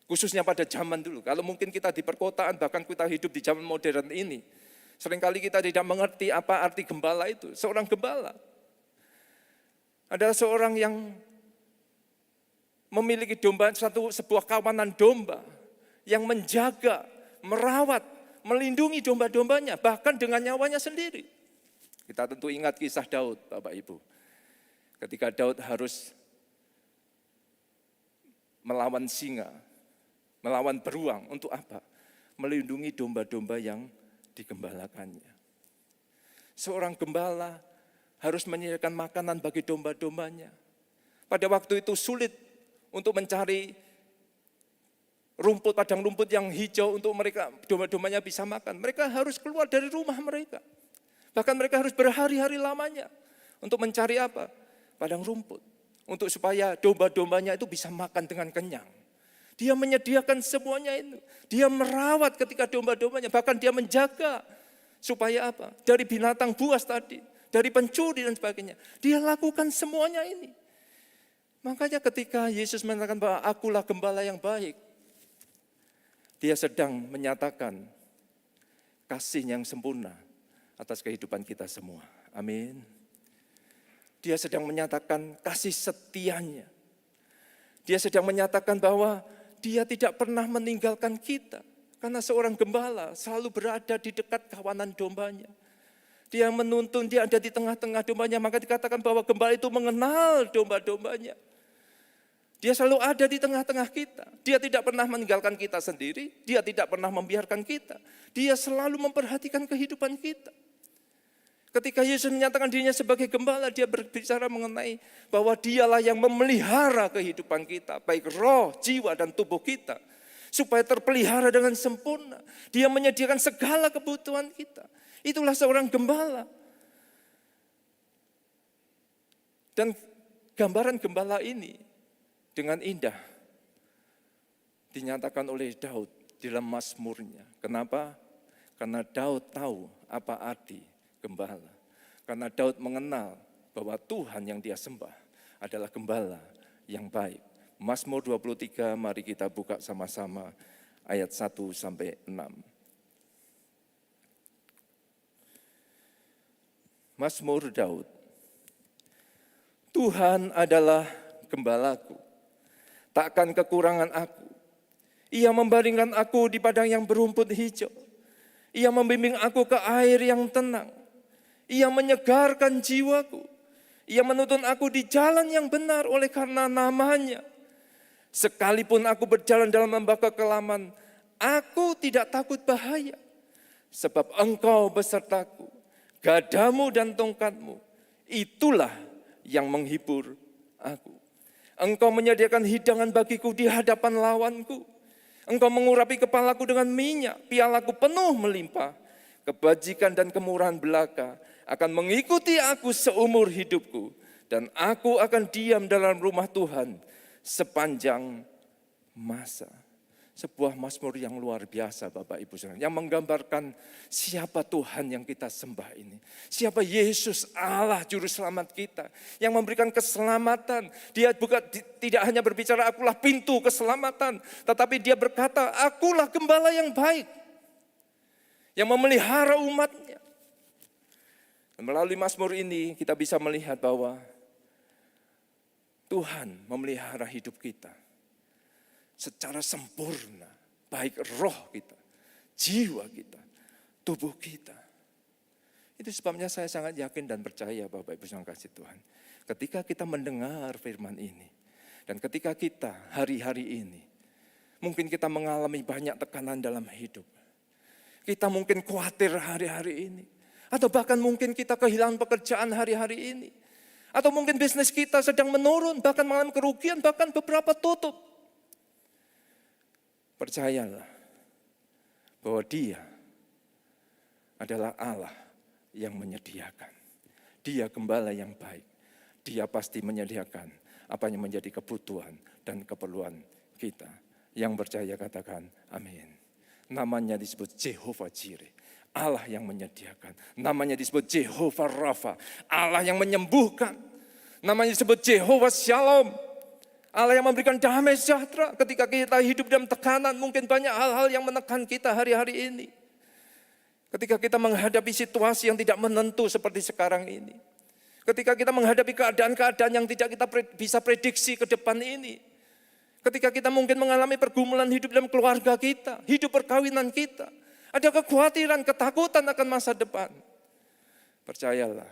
khususnya pada zaman dulu, kalau mungkin kita di perkotaan, bahkan kita hidup di zaman modern ini, seringkali kita tidak mengerti apa arti gembala itu. Seorang gembala adalah seorang yang memiliki domba, sebuah kawanan domba, yang menjaga, merawat, melindungi domba-dombanya, bahkan dengan nyawanya sendiri. Kita tentu ingat kisah Daud, Bapak Ibu. Ketika Daud harus melawan singa, melawan beruang, untuk apa? Melindungi domba-domba yang digembalakannya. Seorang gembala harus menyediakan makanan bagi domba-dombanya. Pada waktu itu sulit untuk mencari rumput, padang rumput yang hijau untuk mereka, domba-dombanya bisa makan. Mereka harus keluar dari rumah mereka. Bahkan mereka harus berhari-hari lamanya untuk mencari apa? Padang rumput. Untuk supaya domba-dombanya itu bisa makan dengan kenyang. Dia menyediakan semuanya itu. Dia merawat ketika domba-dombanya. Bahkan dia menjaga supaya apa? Dari binatang buas tadi. Dari pencuri dan sebagainya. Dia lakukan semuanya ini. Makanya ketika Yesus mengatakan bahwa akulah gembala yang baik. Dia sedang menyatakan kasih yang sempurna atas kehidupan kita semua. Amin. Dia sedang menyatakan kasih setianya. Dia sedang menyatakan bahwa dia tidak pernah meninggalkan kita. Karena seorang gembala selalu berada di dekat kawanan dombanya. Dia menuntun, dia ada di tengah-tengah dombanya. Maka dikatakan bahwa gembala itu mengenal domba-dombanya. Dia selalu ada di tengah-tengah kita. Dia tidak pernah meninggalkan kita sendiri. Dia tidak pernah membiarkan kita. Dia selalu memperhatikan kehidupan kita. Ketika Yesus menyatakan dirinya sebagai gembala, dia berbicara mengenai bahwa dialah yang memelihara kehidupan kita. Baik roh, jiwa, dan tubuh kita. Supaya terpelihara dengan sempurna. Dia menyediakan segala kebutuhan kita. Itulah seorang gembala. Dan gambaran gembala ini dengan indah dinyatakan oleh Daud di dalam Mazmurnya. Kenapa? Karena Daud tahu apa arti gembala. Karena Daud mengenal bahwa Tuhan yang dia sembah adalah gembala yang baik. Mazmur 23, mari kita buka sama-sama ayat 1-6. Mazmur Daud. Tuhan adalah gembalaku, takkan kekurangan aku. Ia membaringkan aku di padang yang berumput hijau. Ia membimbing aku ke air yang tenang. Ia menyegarkan jiwaku. Ia menuntun aku di jalan yang benar oleh karena namanya. Sekalipun aku berjalan dalam lembah kekelaman, aku tidak takut bahaya. Sebab Engkau besertaku, gadamu dan tongkatmu, itulah yang menghibur aku. Engkau menyediakan hidangan bagiku di hadapan lawanku. Engkau mengurapi kepalaku dengan minyak, pialaku penuh melimpah. Kebajikan dan kemurahan belaka akan mengikuti aku seumur hidupku. Dan aku akan diam dalam rumah Tuhan sepanjang masa. Sebuah mazmur yang luar biasa Bapak Ibu Saudara, yang menggambarkan siapa Tuhan yang kita sembah ini. Siapa Yesus Allah Juru Selamat kita yang memberikan keselamatan. Dia tidak hanya berbicara akulah pintu keselamatan, tetapi dia berkata akulah gembala yang baik, yang memelihara umatnya. Dan melalui mazmur ini kita bisa melihat bahwa Tuhan memelihara hidup kita secara sempurna, baik roh kita, jiwa kita, tubuh kita. Itu sebabnya saya sangat yakin dan percaya Bapak Ibu yang kasih Tuhan. Ketika kita mendengar firman ini, dan ketika kita hari-hari ini, mungkin kita mengalami banyak tekanan dalam hidup. Kita mungkin khawatir hari-hari ini. Atau bahkan mungkin kita kehilangan pekerjaan hari-hari ini. Atau mungkin bisnis kita sedang menurun, bahkan mengalami kerugian, bahkan beberapa tutup. Percayalah bahwa Dia adalah Allah yang menyediakan. Dia gembala yang baik. Dia pasti menyediakan apa yang menjadi kebutuhan dan keperluan kita. Yang percaya katakan amin. Namanya disebut Jehovah Jireh, Allah yang menyediakan. Namanya disebut Jehovah Rafa, Allah yang menyembuhkan. Namanya disebut Jehovah Shalom, Allah yang memberikan damai sejahtera. Ketika kita hidup dalam tekanan, mungkin banyak hal-hal yang menekan kita hari-hari ini. Ketika kita menghadapi situasi yang tidak menentu seperti sekarang ini. Ketika kita menghadapi keadaan-keadaan yang tidak kita bisa prediksi ke depan ini. Ketika kita mungkin mengalami pergumulan hidup dalam keluarga kita, hidup perkawinan kita. Ada kekhawatiran, ketakutan akan masa depan. Percayalah,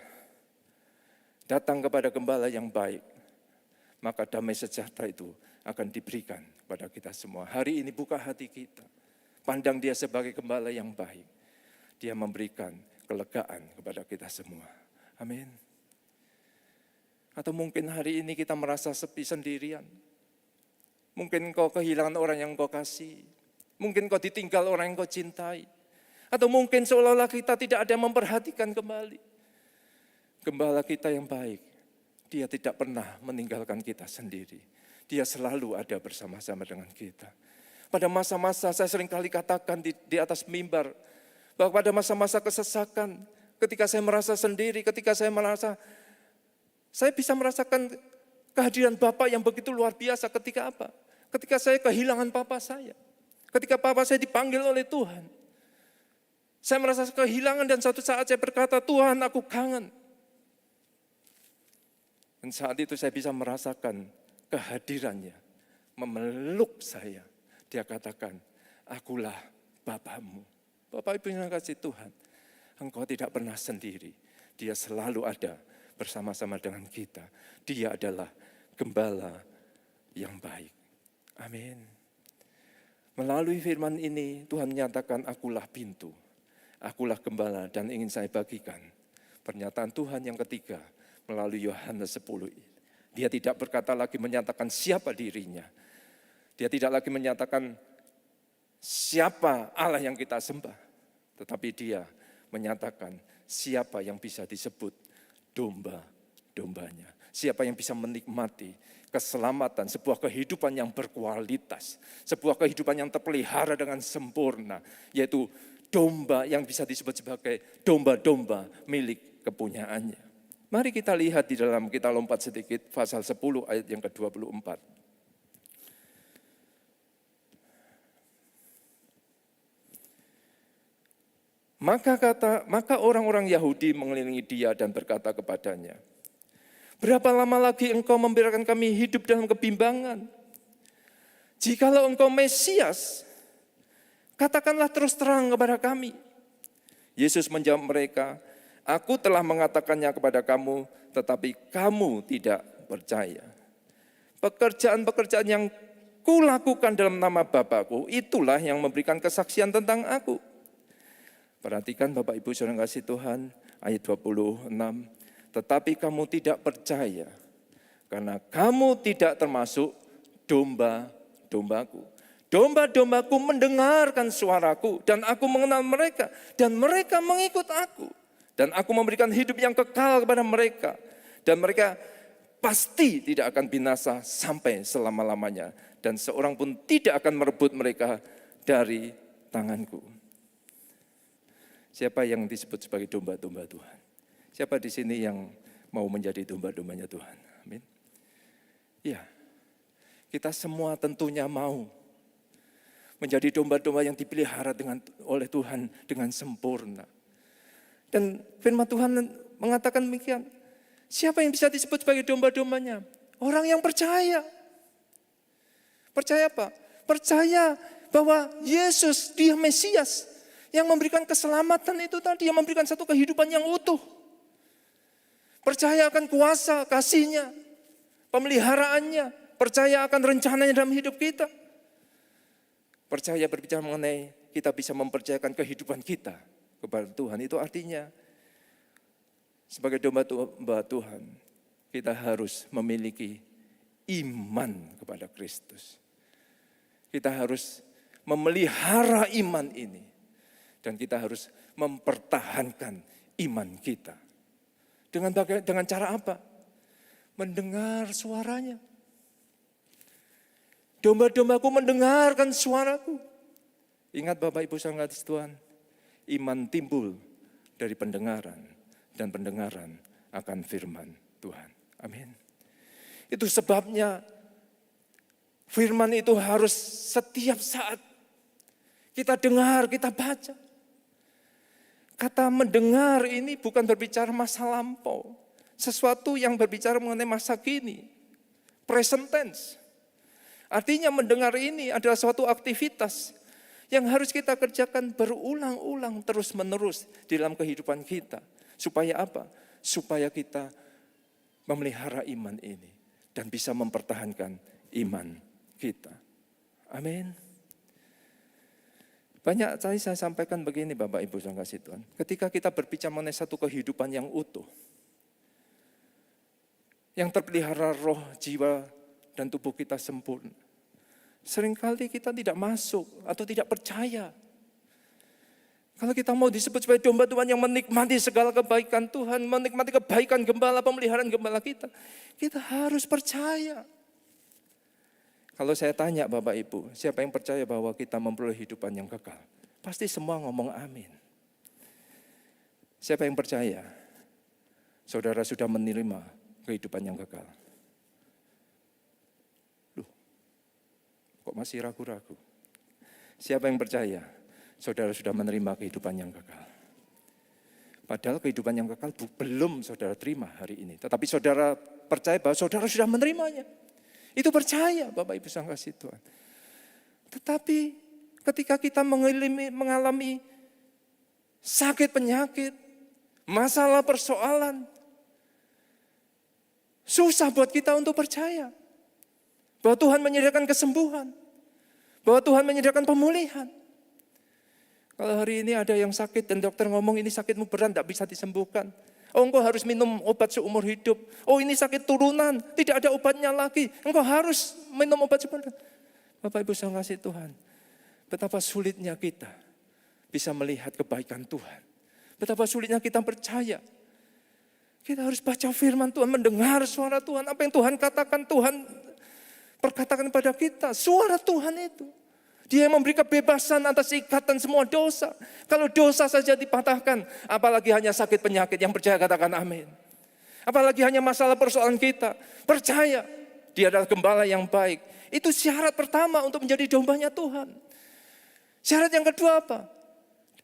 datang kepada gembala yang baik, maka damai sejahtera itu akan diberikan pada kita semua. Hari ini buka hati kita. Pandang Dia sebagai gembala yang baik. Dia memberikan kelegaan kepada kita semua. Amin. Atau mungkin hari ini kita merasa sepi sendirian. Mungkin engkau kehilangan orang yang engkau kasih. Mungkin engkau ditinggal orang yang engkau cintai. Atau mungkin seolah-olah kita tidak ada yang memperhatikan kembali. Gembala kita yang baik, Dia tidak pernah meninggalkan kita sendiri. Dia selalu ada bersama-sama dengan kita. Pada masa-masa saya sering kali katakan di atas mimbar, bahwa pada masa-masa kesesakan, ketika saya merasa sendiri, ketika saya bisa merasakan kehadiran Bapa yang begitu luar biasa. Ketika apa? Ketika saya kehilangan Papa saya. Ketika Papa saya dipanggil oleh Tuhan. Saya merasa kehilangan dan suatu saat saya berkata, Tuhan aku kangen. Dan saat itu saya bisa merasakan kehadirannya, memeluk saya. Dia katakan, akulah Bapamu. Bapak Ibu yang kasih Tuhan, engkau tidak pernah sendiri. Dia selalu ada bersama-sama dengan kita. Dia adalah gembala yang baik. Amin. Melalui firman ini Tuhan menyatakan akulah pintu. Akulah gembala dan ingin saya bagikan pernyataan Tuhan yang ketiga. Melalui Yohanes 10, Dia tidak berkata lagi menyatakan siapa dirinya. Dia tidak lagi menyatakan siapa Allah yang kita sembah. Tetapi Dia menyatakan siapa yang bisa disebut domba-dombanya. Siapa yang bisa menikmati keselamatan, sebuah kehidupan yang berkualitas. Sebuah kehidupan yang terpelihara dengan sempurna. Yaitu domba yang bisa disebut sebagai domba-domba milik kepunyaannya. Mari kita lihat di dalam, kita lompat sedikit, pasal 10 ayat yang ke-24. Maka orang-orang Yahudi mengelilingi dia dan berkata kepadanya, berapa lama lagi engkau membiarkan kami hidup dalam kebimbangan? Jikalau engkau Mesias, katakanlah terus terang kepada kami. Yesus menjawab mereka, aku telah mengatakannya kepada kamu, tetapi kamu tidak percaya. Pekerjaan-pekerjaan yang kulakukan dalam nama Bapa-Ku, itulah yang memberikan kesaksian tentang aku. Perhatikan Bapak Ibu Saudara kasih Tuhan, ayat 26. Tetapi kamu tidak percaya, karena kamu tidak termasuk domba-dombaku. Domba-dombaku mendengarkan suaraku, dan aku mengenal mereka, dan mereka mengikut aku. Dan aku memberikan hidup yang kekal kepada mereka, dan mereka pasti tidak akan binasa sampai selama-lamanya. Dan seorang pun tidak akan merebut mereka dari tanganku. Siapa yang disebut sebagai domba-domba Tuhan? Siapa di sini yang mau menjadi domba-dombanya Tuhan? Amin. Ya, kita semua tentunya mau menjadi domba-domba yang dipelihara oleh Tuhan dengan sempurna. Dan firman Tuhan mengatakan demikian. Siapa yang bisa disebut sebagai domba-dombanya? Orang yang percaya. Percaya apa? Percaya bahwa Yesus, dia Mesias. Yang memberikan keselamatan itu tadi, yang memberikan satu kehidupan yang utuh. Percaya akan kuasa, kasih-Nya, pemeliharaannya. Percaya akan rencananya dalam hidup kita. Percaya berbicara mengenai kita bisa mempercayakan kehidupan kita kepada Tuhan. Itu artinya sebagai domba-domba Tuhan, kita harus memiliki iman kepada Kristus. Kita harus memelihara iman ini. Dan kita harus mempertahankan iman kita. Dengan cara apa? Mendengar suaranya. Domba-dombaku mendengarkan suaraku. Ingat Bapak Ibu Saudara Tuhan, iman timbul dari pendengaran. Dan pendengaran akan firman Tuhan. Amin. Itu sebabnya firman itu harus setiap saat kita dengar, kita baca. Kata mendengar ini bukan berbicara masa lampau. Sesuatu yang berbicara mengenai masa kini. Present tense. Artinya mendengar ini adalah suatu aktivitas yang harus kita kerjakan berulang-ulang terus-menerus di dalam kehidupan kita. Supaya apa? Supaya kita memelihara iman ini dan bisa mempertahankan iman kita. Amin. Banyak saya sampaikan begini Bapak Ibu yang kasih Tuhan. Ketika kita berbicara mengenai satu kehidupan yang utuh. Yang terpelihara roh, jiwa, dan tubuh kita sempurna. Seringkali kita tidak masuk atau tidak percaya. Kalau kita mau disebut sebagai domba-domba yang menikmati segala kebaikan Tuhan, menikmati kebaikan gembala, pemeliharaan gembala kita harus percaya. Kalau saya tanya Bapak Ibu, siapa yang percaya bahwa kita memperoleh kehidupan yang kekal? Pasti semua ngomong amin. Siapa yang percaya? Saudara sudah menerima kehidupan yang kekal. Loh, kok masih ragu-ragu? Siapa yang percaya? Saudara sudah menerima kehidupan yang kekal. Padahal kehidupan yang kekal belum saudara terima hari ini. Tetapi saudara percaya bahwa saudara sudah menerimanya. Itu percaya Bapak Ibu sang kasih Tuhan. Tetapi ketika kita mengalami sakit penyakit, masalah persoalan, susah buat kita untuk percaya bahwa Tuhan menyediakan kesembuhan, bahwa Tuhan menyediakan pemulihan. Kalau hari ini ada yang sakit dan dokter ngomong ini sakitmu berat, tidak bisa disembuhkan. Oh, engkau harus minum obat seumur hidup. Oh, ini sakit turunan, tidak ada obatnya lagi. Engkau harus minum obat seumur hidup. Bapak Ibu saya kasih Tuhan, betapa sulitnya kita bisa melihat kebaikan Tuhan. Betapa sulitnya kita percaya. Kita harus baca firman Tuhan, mendengar suara Tuhan. Apa yang Tuhan katakan, Tuhan perkatakan kepada kita. Suara Tuhan itu. Dia yang memberi kebebasan atas ikatan semua dosa. Kalau dosa saja dipatahkan, apalagi hanya sakit penyakit. Yang percaya katakan amin. Apalagi hanya masalah persoalan kita. Percaya, dia adalah gembala yang baik. Itu syarat pertama untuk menjadi dombanya Tuhan. Syarat yang kedua apa?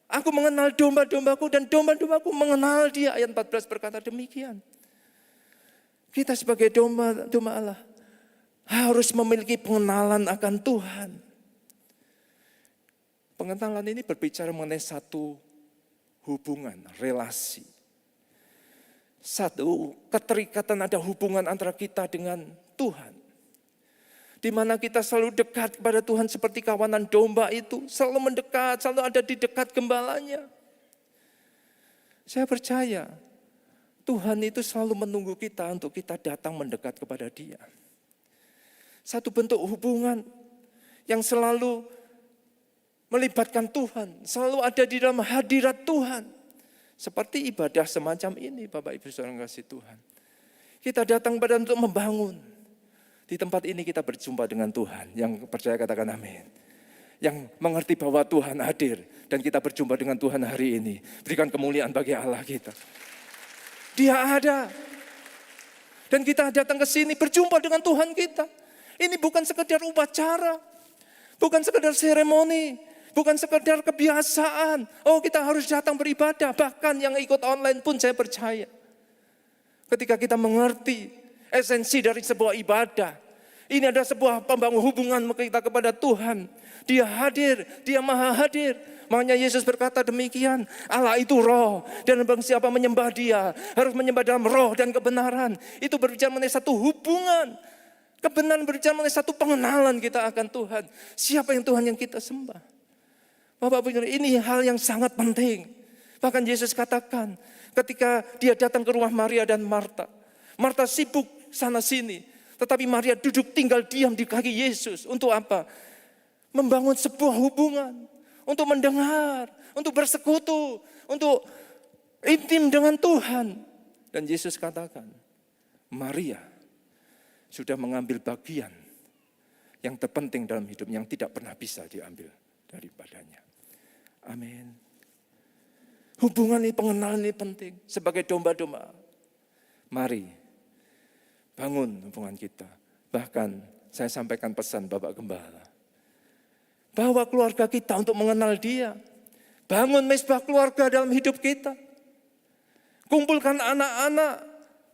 Aku mengenal domba-dombaku dan domba-dombaku mengenal dia. Ayat 14 berkata demikian. Kita sebagai domba Allah harus memiliki pengenalan akan Tuhan. Pengenalan ini berbicara mengenai satu hubungan, relasi. Satu keterikatan, ada hubungan antara kita dengan Tuhan. Di mana kita selalu dekat kepada Tuhan seperti kawanan domba itu. Selalu mendekat, selalu ada di dekat gembalanya. Saya percaya Tuhan itu selalu menunggu kita untuk kita datang mendekat kepada Dia. Satu bentuk hubungan yang selalu melibatkan Tuhan. Selalu ada di dalam hadirat Tuhan. Seperti ibadah semacam ini, Bapak Ibu Saudara kasih Tuhan. Kita datang pada untuk membangun. Di tempat ini kita berjumpa dengan Tuhan. Yang percaya katakan amin. Yang mengerti bahwa Tuhan hadir. Dan kita berjumpa dengan Tuhan hari ini. Berikan kemuliaan bagi Allah kita. Dia ada. Dan kita datang ke sini berjumpa dengan Tuhan kita. Ini bukan sekedar upacara. Bukan sekedar seremoni. Bukan sekedar kebiasaan. Oh, kita harus datang beribadah. Bahkan yang ikut online pun saya percaya. Ketika kita mengerti esensi dari sebuah ibadah. Ini adalah sebuah pembangun hubungan kita kepada Tuhan. Dia hadir, Dia maha hadir. Makanya Yesus berkata demikian. Allah itu roh. Dan barang siapa menyembah Dia harus menyembah dalam roh dan kebenaran. Itu berbicara mengenai satu hubungan. Kebenaran berbicara mengenai satu pengenalan kita akan Tuhan. Siapa yang Tuhan yang kita sembah? Bapak Ibu, ini hal yang sangat penting. Bahkan Yesus katakan ketika Dia datang ke rumah Maria dan Marta. Marta sibuk sana sini. Tetapi Maria duduk tinggal diam di kaki Yesus. Untuk apa? Membangun sebuah hubungan. Untuk mendengar. Untuk bersekutu. Untuk intim dengan Tuhan. Dan Yesus katakan, Maria sudah mengambil bagian yang terpenting dalam hidup. Yang tidak pernah bisa diambil daripadanya. Amin. Hubungan ini, pengenalan ini penting. Sebagai domba-domba. Mari bangun hubungan kita. Bahkan saya sampaikan pesan Bapak Gembala. Bawa keluarga kita untuk mengenal Dia. Bangun mesbah keluarga dalam hidup kita. Kumpulkan anak-anak.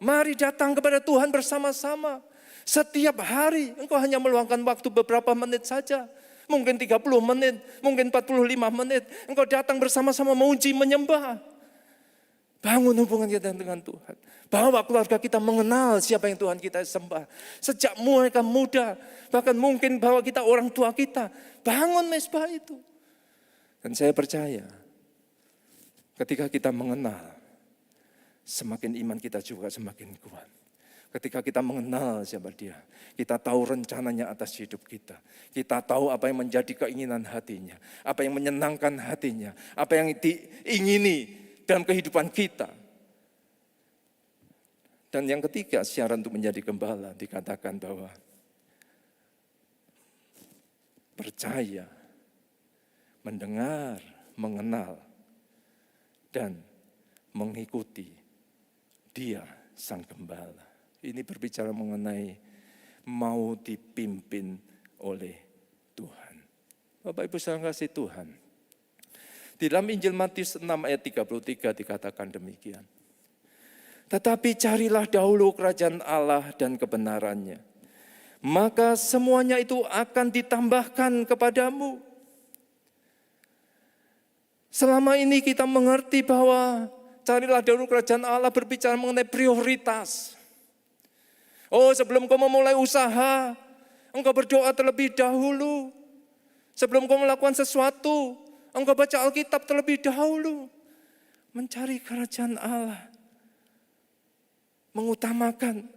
Mari datang kepada Tuhan bersama-sama. Setiap hari engkau hanya meluangkan waktu beberapa menit saja. Mungkin 30 menit, mungkin 45 menit. Engkau datang bersama-sama memuji, menyembah. Bangun hubungan kita dengan Tuhan. Bawa keluarga kita mengenal siapa yang Tuhan kita sembah. Sejak mereka muda, bahkan mungkin bawa kita orang tua kita. Bangun mesbah itu. Dan saya percaya, ketika kita mengenal, semakin iman kita juga semakin kuat. Ketika kita mengenal siapa Dia, kita tahu rencananya atas hidup kita. Kita tahu apa yang menjadi keinginan hatinya, apa yang menyenangkan hatinya, apa yang diingini dalam kehidupan kita. Dan yang ketiga, syarat untuk menjadi gembala dikatakan bahwa percaya, mendengar, mengenal, dan mengikuti Dia sang gembala. Ini berbicara mengenai mau dipimpin oleh Tuhan. Bapak Ibu saudara kasih Tuhan. Di dalam Injil Matius 6 ayat 33 dikatakan demikian. Tetapi carilah dahulu kerajaan Allah dan kebenarannya. Maka semuanya itu akan ditambahkan kepadamu. Selama ini kita mengerti bahwa carilah dahulu kerajaan Allah berbicara mengenai prioritas. Oh, sebelum kau memulai usaha, engkau berdoa terlebih dahulu. Sebelum kau melakukan sesuatu, engkau baca Alkitab terlebih dahulu. Mencari kerajaan Allah. Mengutamakan.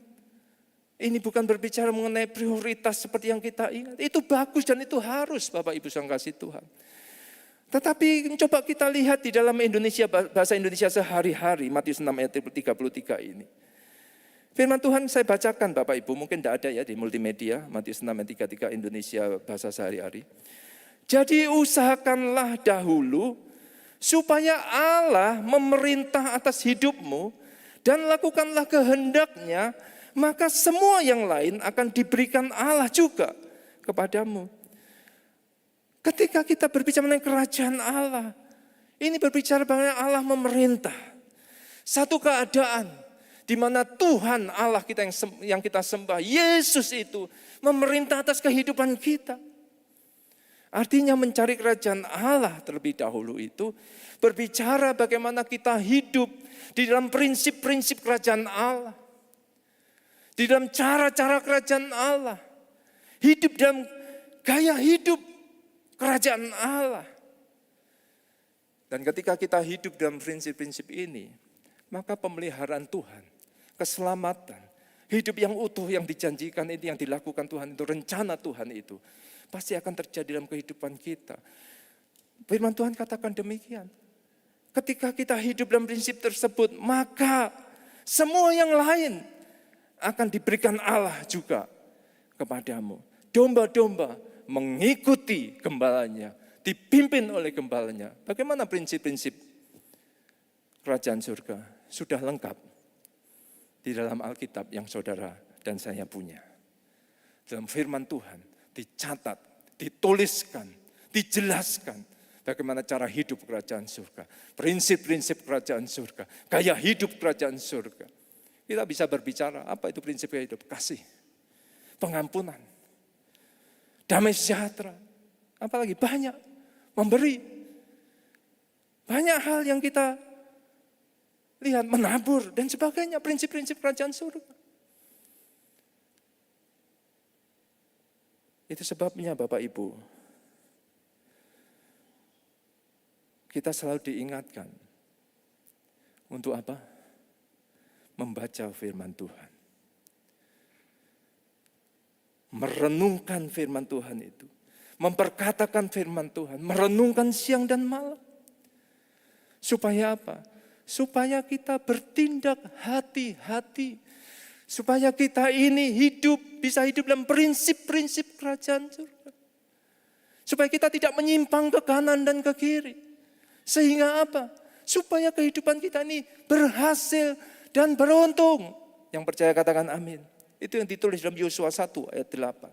Ini bukan berbicara mengenai prioritas seperti yang kita ingat. Itu bagus dan itu harus Bapak Ibu yang kasih Tuhan. Tetapi coba kita lihat di dalam Indonesia, bahasa Indonesia sehari-hari, Matius 6 ayat 33 ini. Firman Tuhan saya bacakan Bapak Ibu, mungkin tidak ada ya di multimedia, Matius 6 ayat 33 Indonesia bahasa sehari-hari. Jadi usahakanlah dahulu supaya Allah memerintah atas hidupmu dan lakukanlah kehendaknya, maka semua yang lain akan diberikan Allah juga kepadamu. Ketika kita berbicara mengenai kerajaan Allah, Ini berbicara bagaimana Allah memerintah. Satu keadaan di mana Tuhan Allah kita yang kita sembah, Yesus itu memerintah atas kehidupan kita. Artinya mencari kerajaan Allah terlebih dahulu itu berbicara bagaimana kita hidup di dalam prinsip-prinsip kerajaan Allah. Di dalam cara-cara kerajaan Allah. Hidup dalam gaya hidup kerajaan Allah. Dan ketika kita hidup dalam prinsip-prinsip ini, maka pemeliharaan Tuhan, keselamatan, hidup yang utuh yang dijanjikan ini, yang dilakukan Tuhan itu, rencana Tuhan itu, pasti akan terjadi dalam kehidupan kita. Firman Tuhan katakan demikian. Ketika kita hidup dalam prinsip tersebut, maka semua yang lain akan diberikan Allah juga kepadamu. Domba-domba mengikuti gembalanya, dipimpin oleh gembalanya. Bagaimana prinsip-prinsip kerajaan surga? Sudah lengkap di dalam Alkitab yang saudara dan saya punya. Dalam firman Tuhan dicatat, dituliskan, dijelaskan bagaimana cara hidup kerajaan surga. Prinsip-prinsip kerajaan surga, gaya hidup kerajaan surga. Kita bisa berbicara, apa itu prinsip gaya hidup? Kasih, pengampunan, damai sejahtera, apalagi banyak, memberi. Banyak hal yang kita lihat, menabur dan sebagainya, prinsip-prinsip kerajaan surga. Itu sebabnya Bapak Ibu, kita selalu diingatkan untuk apa? Membaca firman Tuhan. Merenungkan firman Tuhan itu. Memperkatakan firman Tuhan. Merenungkan siang dan malam. Supaya apa? Supaya kita bertindak hati-hati. Supaya kita ini bisa hidup dalam prinsip-prinsip kerajaan surga. Supaya kita tidak menyimpang ke kanan dan ke kiri. Sehingga apa? Supaya kehidupan kita ini berhasil dan beruntung. Yang percaya katakan amin. Itu yang ditulis dalam Yosua 1 ayat 8.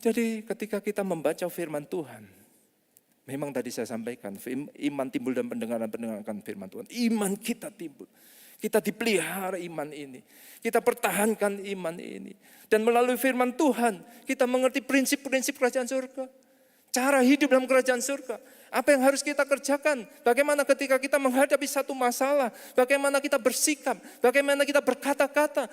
Jadi ketika kita membaca firman Tuhan, memang tadi saya sampaikan, iman timbul dan pendengaran firman Tuhan. Iman kita timbul. Kita dipelihara iman ini. Kita pertahankan iman ini. Dan melalui firman Tuhan, kita mengerti prinsip-prinsip kerajaan surga. Cara hidup dalam kerajaan surga. Apa yang harus kita kerjakan? Bagaimana ketika kita menghadapi satu masalah? Bagaimana kita bersikap? Bagaimana kita berkata-kata?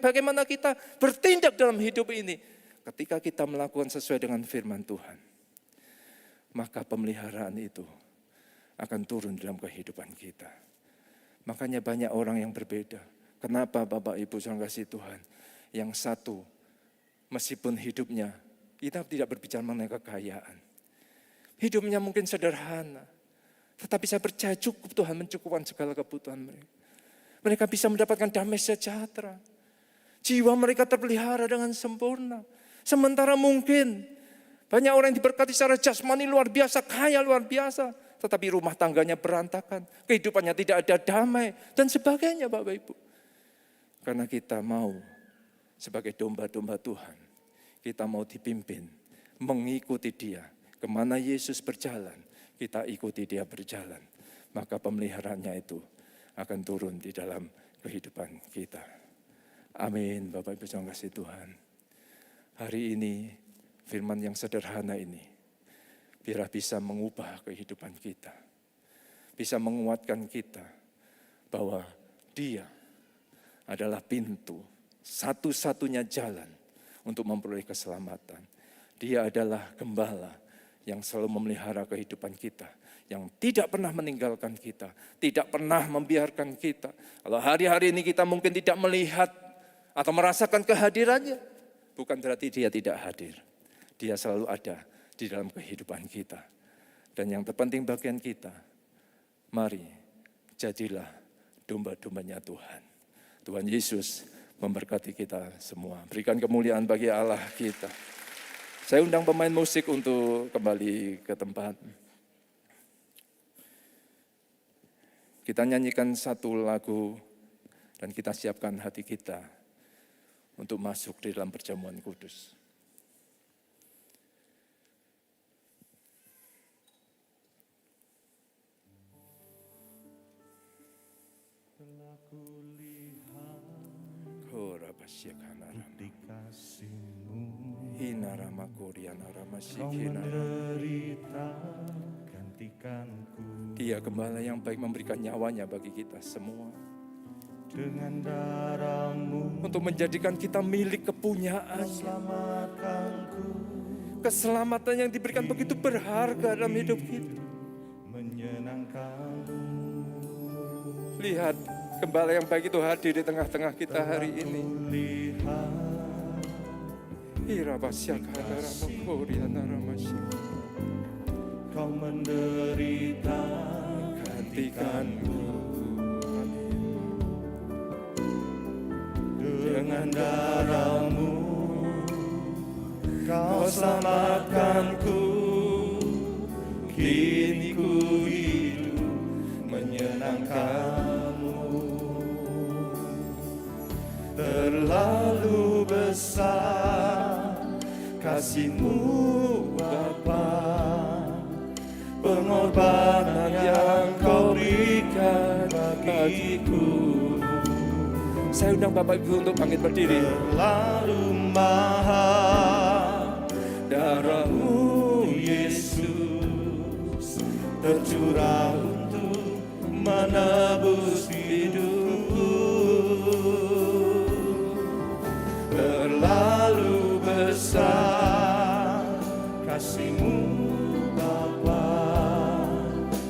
Bagaimana kita bertindak dalam hidup ini? Ketika kita melakukan sesuai dengan firman Tuhan, maka pemeliharaan itu akan turun dalam kehidupan kita. Makanya banyak orang yang berbeda. Kenapa Bapak Ibu saudara kasih Tuhan? Yang satu, meskipun hidupnya, kita tidak berbicara mengenai kekayaan. Hidupnya mungkin sederhana. Tetapi saya percaya cukup Tuhan mencukupkan segala kebutuhan mereka. Mereka bisa mendapatkan damai sejahtera. Jiwa mereka terpelihara dengan sempurna. Sementara mungkin banyak orang yang diberkati secara jasmani luar biasa, kaya luar biasa. Tetapi rumah tangganya berantakan, kehidupannya tidak ada damai, dan sebagainya Bapak Ibu. Karena kita mau sebagai domba-domba Tuhan, kita mau dipimpin, mengikuti Dia. Kemana Yesus berjalan, kita ikuti Dia berjalan. Maka pemeliharaannya itu akan turun di dalam kehidupan kita. Amin Bapak Ibu yang kasih Tuhan. Hari ini firman yang sederhana ini, biar bisa mengubah kehidupan kita. Bisa menguatkan kita bahwa Dia adalah pintu, satu-satunya jalan untuk memperoleh keselamatan. Dia adalah gembala yang selalu memelihara kehidupan kita. Yang tidak pernah meninggalkan kita, tidak pernah membiarkan kita. Kalau hari-hari ini kita mungkin tidak melihat atau merasakan kehadirannya, bukan berarti Dia tidak hadir. Dia selalu ada di dalam kehidupan kita. Dan yang terpenting bagian kita, mari jadilah domba-dombanya Tuhan. Tuhan Yesus memberkati kita semua. Berikan kemuliaan bagi Allah kita. Saya undang pemain musik untuk kembali ke tempat. Kita nyanyikan satu lagu dan kita siapkan hati kita untuk masuk di dalam perjamuan kudus. bukti kasih-Mu. Kau Hinarama menderita gantikanku Dia gembala yang baik memberikan nyawanya bagi kita semua. dengan darah-Mu. Untuk menjadikan kita milik kepunyaan. Selamatkanku Keselamatan yang diberikan begitu berharga dalam hidup kita. menyenangkanmu. Lihat, gembala yang baik itu hadir di tengah-tengah kita hari ini. Lihat kau menderita Gantikanku dengan darah-Mu. Kau selamatkanku, kini ku hidup menyenangkanmu. Terlalu besar kasih-Mu Bapa, pengorbanan yang Kau berikan bagiku. Saya undang Bapak Ibu untuk bangkit berdiri. Terlalu mahal darah-Mu Yesus, tercurah untuk menebus hidupku. Terlalu besar kasih-Mu Bapa,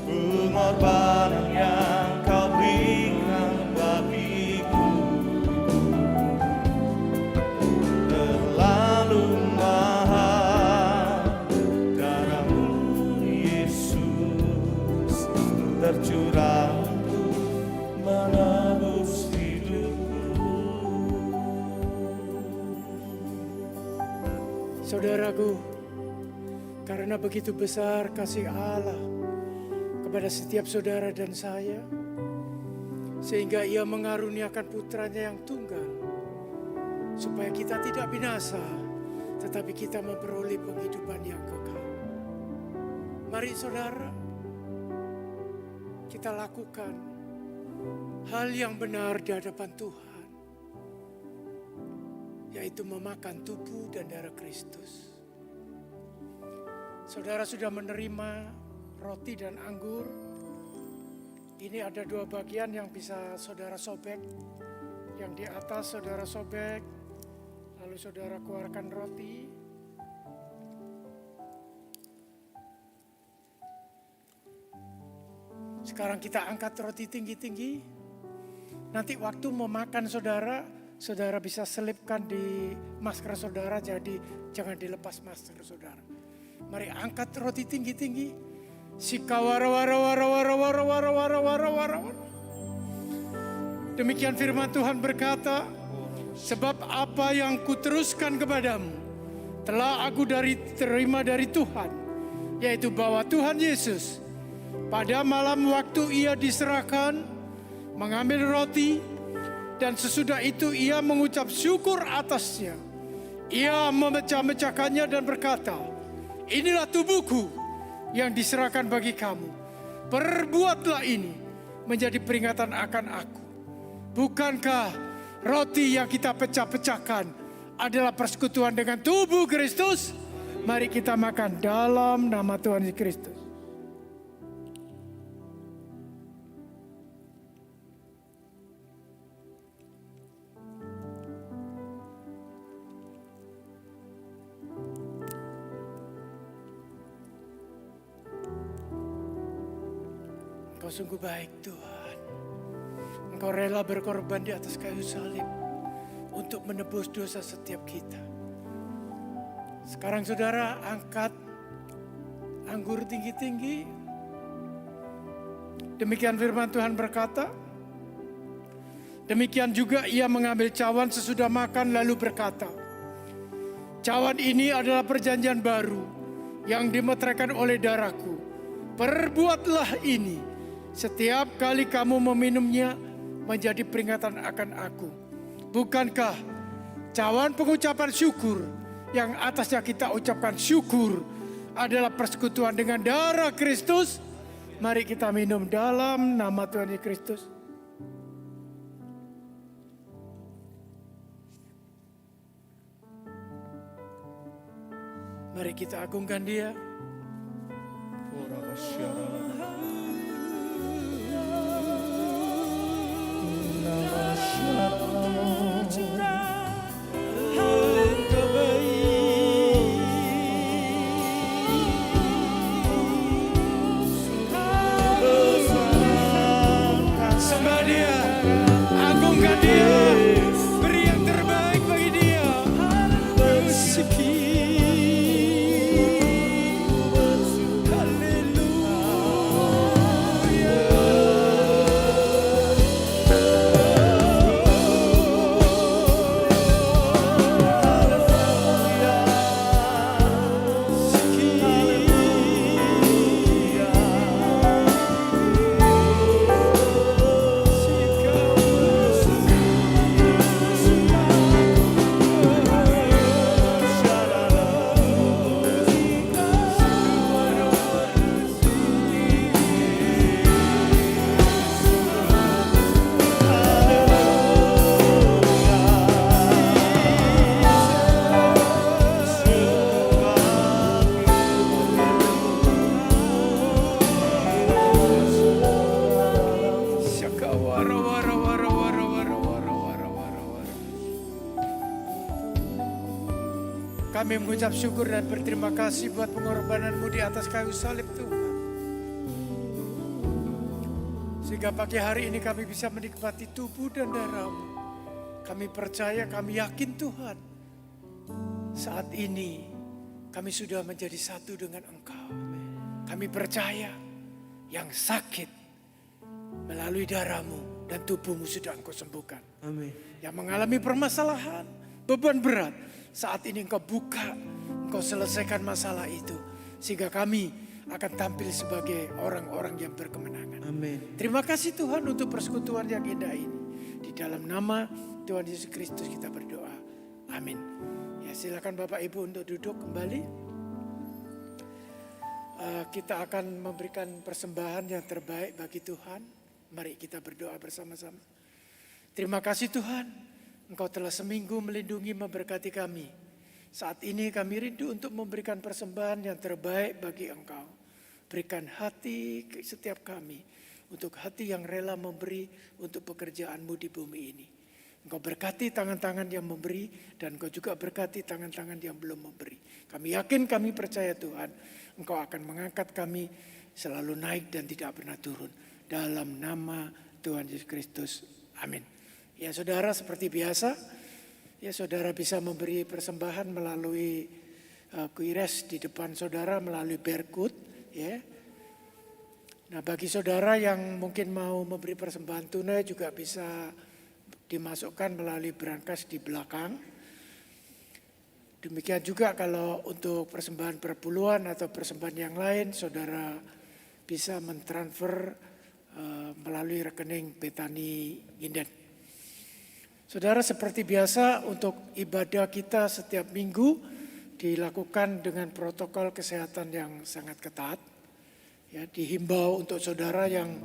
pengorbanan yang Kau berikan bagiku. Terlalu mahal darah-Mu Yesus, tercurah untuk menebus hidupku. Saudaraku, karena begitu besar kasih Allah kepada setiap saudara dan saya, sehingga Ia mengaruniakan putranya yang tunggal, supaya kita tidak binasa, tetapi kita memperoleh penghidupan yang kekal. Mari saudara, kita lakukan hal yang benar di hadapan Tuhan, yaitu memakan tubuh dan darah Kristus. Saudara sudah menerima roti dan anggur. Ini ada dua bagian yang bisa saudara sobek. Yang di atas saudara sobek, lalu saudara keluarkan roti. Sekarang kita angkat roti tinggi-tinggi. Nanti waktu mau makan saudara bisa selipkan di masker saudara, jadi jangan dilepas masker saudara. Mari angkat roti tinggi-tinggi. Demikian firman Tuhan berkata, sebab apa yang kuteruskan kepadamu telah aku terima dari Tuhan, yaitu bahwa Tuhan Yesus pada malam waktu Ia diserahkan mengambil roti, dan sesudah itu Ia mengucap syukur atasnya. Ia memecah-mecahkannya dan berkata, inilah tubuhku yang diserahkan bagi kamu. Perbuatlah ini menjadi peringatan akan aku. Bukankah roti yang kita pecah-pecahkan adalah persekutuan dengan tubuh Kristus? Mari kita makan dalam nama Tuhan Yesus Kristus. Engkau sungguh baik Tuhan. Engkau rela berkorban di atas kayu salib untuk menebus dosa setiap kita. Sekarang saudara angkat anggur tinggi-tinggi. Demikian firman Tuhan berkata. Demikian juga Ia mengambil cawan sesudah makan lalu berkata, cawan ini adalah perjanjian baru yang dimeteraikan oleh darahku. Perbuatlah ini setiap kali kamu meminumnya menjadi peringatan akan aku. Bukankah cawan pengucapan syukur yang atasnya kita ucapkan syukur adalah persekutuan dengan darah Kristus? Mari kita minum dalam nama Tuhan Yesus Kristus. Mari kita agungkan Dia. Sembah Dia, agungkan Dia, beri yang terbaik bagi Dia. Kami mengucap syukur dan berterima kasih buat pengorbanan-Mu di atas kayu salib Tuhan. Sehingga pagi hari ini kami bisa menikmati tubuh dan darah-Mu. Kami percaya, kami yakin Tuhan. Saat ini kami sudah menjadi satu dengan Engkau. Kami percaya yang sakit melalui darah-Mu dan tubuh-Mu sudah Engkau sembuhkan. Amin. Yang mengalami permasalahan, beban berat, saat ini Engkau buka, Engkau selesaikan masalah itu. Sehingga kami akan tampil sebagai orang-orang yang berkemenangan. Amin. Terima kasih Tuhan untuk persekutuan yang indah ini. Di dalam nama Tuhan Yesus Kristus kita berdoa. Amin. Ya, silakan Bapak Ibu untuk duduk kembali. Kita akan memberikan persembahan yang terbaik bagi Tuhan. Mari kita berdoa bersama-sama. Terima kasih Tuhan. Engkau telah seminggu melindungi memberkati kami. Saat ini kami rindu untuk memberikan persembahan yang terbaik bagi Engkau. Berikan hati setiap kami untuk hati yang rela memberi untuk pekerjaan-Mu di bumi ini. Engkau berkati tangan-tangan yang memberi dan Engkau juga berkati tangan-tangan yang belum memberi. Kami yakin, kami percaya Tuhan, Engkau akan mengangkat kami selalu naik dan tidak pernah turun. Dalam nama Tuhan Yesus Kristus. Amin. Ya saudara, seperti biasa, ya saudara bisa memberi persembahan melalui QRIS di depan saudara melalui barcode. Ya. Nah bagi saudara yang mungkin mau memberi persembahan tunai juga bisa dimasukkan melalui brankas di belakang. Demikian juga kalau untuk persembahan perpuluhan atau persembahan yang lain, saudara bisa mentransfer melalui rekening Betani Nginden. Saudara, seperti biasa untuk ibadah kita setiap minggu dilakukan dengan protokol kesehatan yang sangat ketat. Ya, dihimbau untuk saudara yang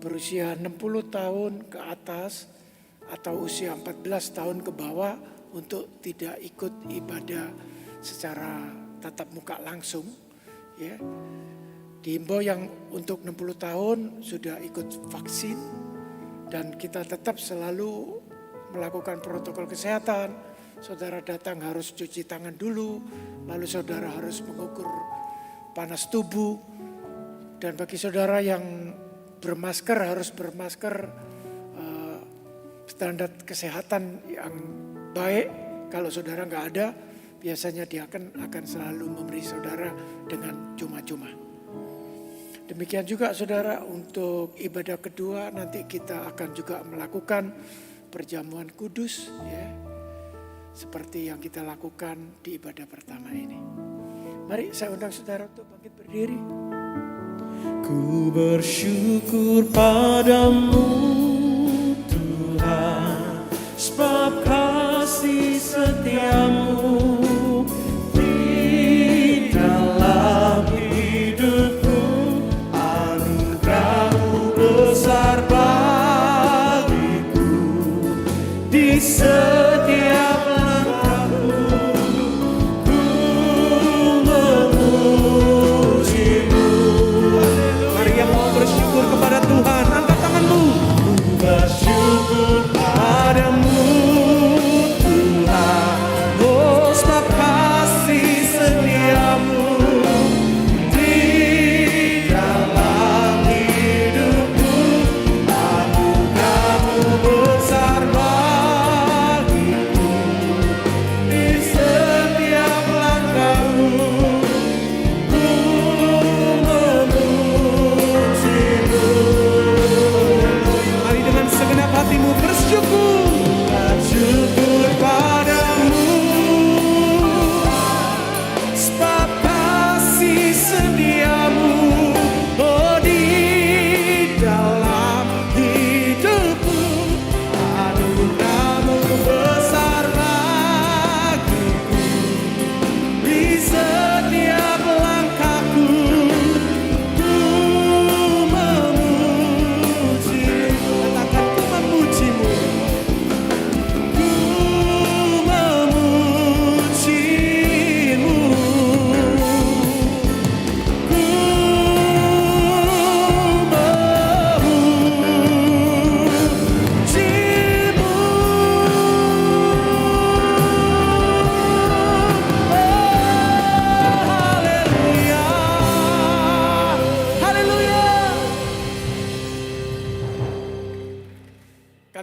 berusia 60 tahun ke atas atau usia 14 tahun ke bawah untuk tidak ikut ibadah secara tatap muka langsung. Ya. Dihimbau yang untuk 60 tahun sudah ikut vaksin dan kita tetap selalu melakukan protokol kesehatan. Saudara datang harus cuci tangan dulu, lalu saudara harus mengukur panas tubuh. Dan bagi saudara yang bermasker harus bermasker standar kesehatan yang baik. Kalau saudara nggak ada, biasanya dia akan selalu memberi saudara dengan cuma-cuma. Demikian juga saudara untuk ibadah kedua nanti kita akan juga melakukan perjamuan kudus ya. Seperti yang kita lakukan di ibadah pertama ini. Mari saya undang saudara untuk bangkit berdiri. Ku bersyukur padamu Tuhan, sebab kasih setiamu di dalam hidupku, anugerahmu besar bagiku di setiap langkahku. Ku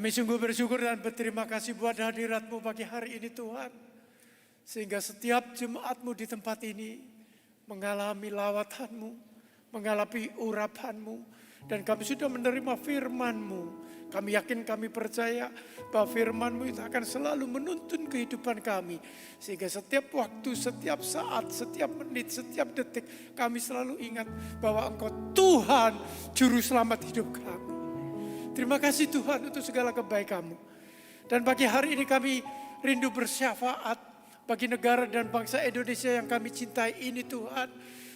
Kami sungguh bersyukur dan berterima kasih buat hadirat-Mu pagi hari ini Tuhan. Sehingga setiap jemaat-Mu di tempat ini mengalami lawatan-Mu, mengalami urapan-Mu. Dan kami sudah menerima firman-Mu. Kami yakin, kami percaya bahwa firman-Mu itu akan selalu menuntun kehidupan kami. Sehingga setiap waktu, setiap saat, setiap menit, setiap detik kami selalu ingat bahwa Engkau Tuhan Juru Selamat hidup kami. Terima kasih Tuhan untuk segala kebaikan-Mu. Dan pagi hari ini kami rindu bersyafaat bagi negara dan bangsa Indonesia yang kami cintai ini Tuhan.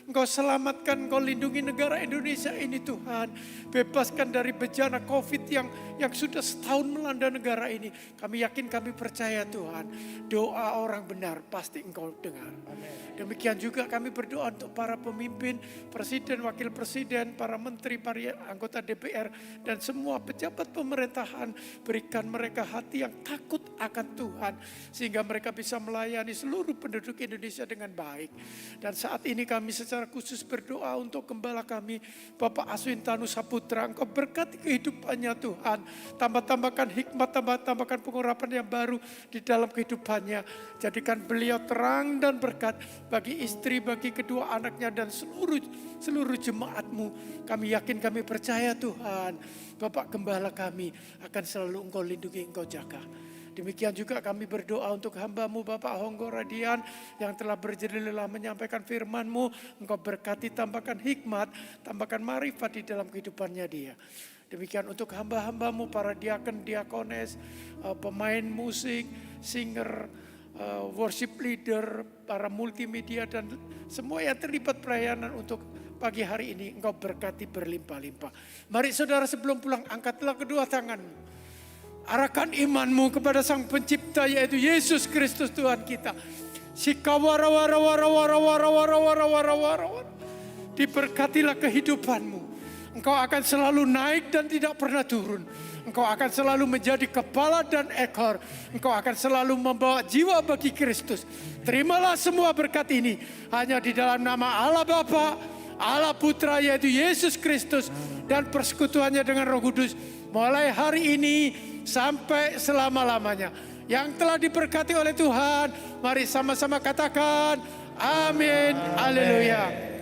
Engkau selamatkan, Engkau lindungi negara Indonesia ini Tuhan. Bebaskan dari bencana COVID yang sudah setahun melanda negara ini. Kami yakin, kami percaya Tuhan. Doa orang benar pasti Engkau dengar. Demikian juga kami berdoa untuk para pemimpin, presiden, wakil presiden, para menteri, para anggota DPR, dan semua pejabat pemerintahan. Berikan mereka hati yang takut akan Tuhan. Sehingga mereka bisa melayani seluruh penduduk Indonesia dengan baik. Dan saat ini kami secara khusus berdoa untuk gembala kami, Bapak Aswin Tanu Saputra. Engkau berkati kehidupannya Tuhan. Tambah-tambahkan hikmat, tambah-tambahkan pengurapan yang baru di dalam kehidupannya. Jadikan beliau terang dan berkat bagi istri, bagi kedua anaknya dan seluruh jemaat-Mu. Kami yakin, kami percaya Tuhan, Bapak Gembala kami akan selalu Engkau lindungi, Engkau jaga. Demikian juga kami berdoa untuk hamba-Mu Bapak Honggo Radian yang telah berjeri lelah menyampaikan firman-Mu. Engkau berkati, tambahkan hikmat, tambahkan marifat di dalam kehidupannya dia. Demikian untuk hamba-hamba-Mu, para diaken, diakones, pemain musik, singer, worship leader, para multimedia dan semua yang terlibat pelayanan untuk pagi hari ini. Engkau berkati berlimpah-limpah. Mari saudara, sebelum pulang angkatlah kedua tanganmu. Arahkan imanmu kepada Sang Pencipta, yaitu Yesus Kristus Tuhan kita. Diberkatilah kehidupanmu. Engkau akan selalu naik dan tidak pernah turun. Engkau akan selalu menjadi kepala dan ekor. Engkau akan selalu membawa jiwa bagi Kristus. Terimalah semua berkat ini hanya di dalam nama Allah Bapa, Allah Putra yaitu Yesus Kristus, dan persekutuannya dengan Roh Kudus mulai hari ini sampai selama-lamanya. Yang telah diberkati oleh Tuhan, mari sama-sama katakan amin. Haleluya.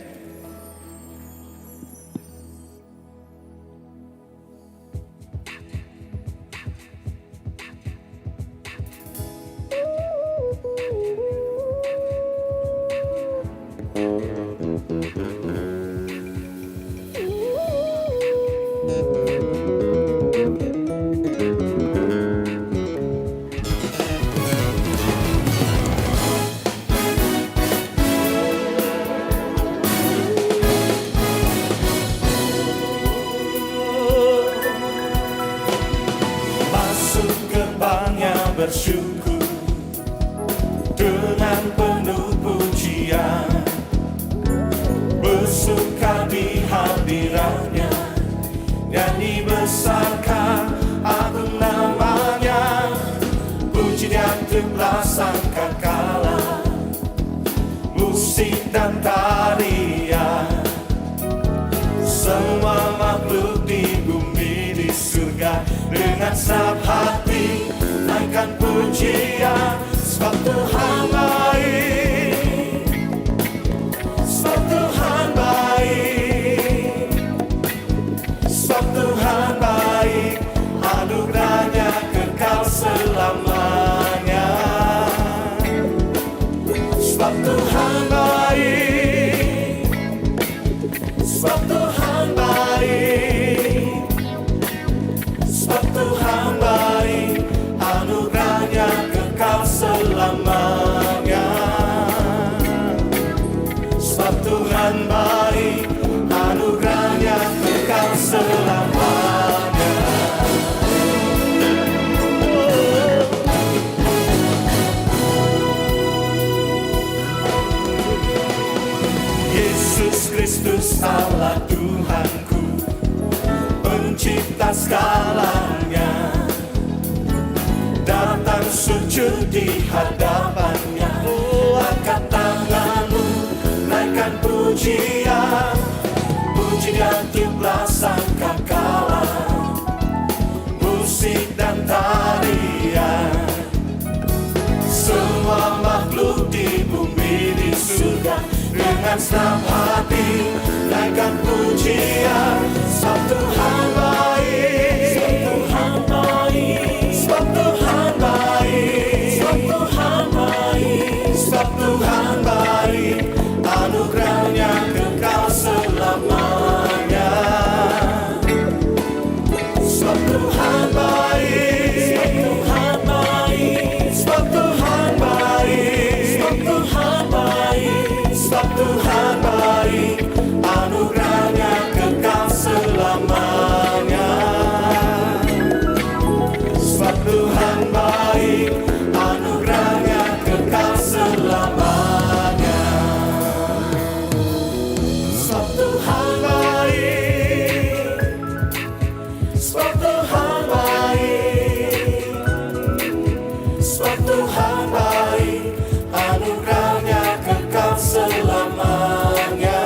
Bersyukur dengan penuh pujian, bersuka di hadiratnya, nyanyi besarkan agung namanya, pujinya telah sangkakala, musik dan tarian, semua makhluk di bumi di surga dengan senang hati naikkan pujian, sebab Tuhan baik, sebab Tuhan baik, sebab Tuhan baik, anugerahnya kekal selamanya. Sebab Tuhan baik, sebab Tuhan baik, sebab Tuhan baik, anugerahnya kekal selamanya. Sebab Tuhan baik, anugerahnya kekal selamanya. Yesus Kristus Allah Tuhanku, pencipta segalanya, datang sujud di hadapannya. Angkat tanganmu, naikkan pujian, pujian tiuplah sangkakala, musik dan surga. Dengan senang hati naikkan pujian, sebab Tuhan baik, sebab Tuhan baik, sebab Tuhan baik, sebab Tuhan baik, sebab Tuhan baik, anugerahnya kekal selamanya. Sebab Tuhan baik, sebab Tuhan baik, sebab Tuhan baik, sebab Tuhan baik, anugerahnya kekal selamanya. Sebab Tuhan baik, anugerahnya kekal selamanya. Sebab Tuhan baik, sebab Tuhan baik, sebab Tuhan baik, anugerahnya kekal selamanya.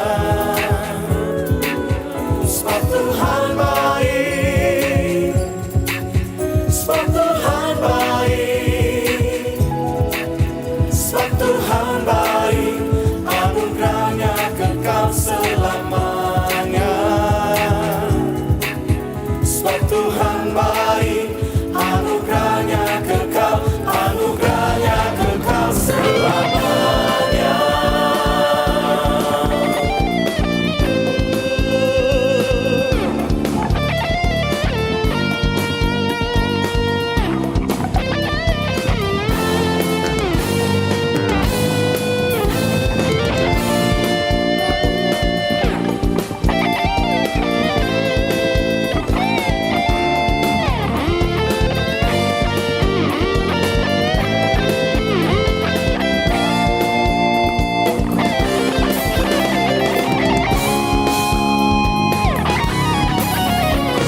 Sebab Tuhan baik, sebab Tuhan baik, sebab Tuhan baik, anugerahnya kekal selamanya. Sebab Tuhan baik, anugerahnya kekal, anugerahnya kekal selamanya.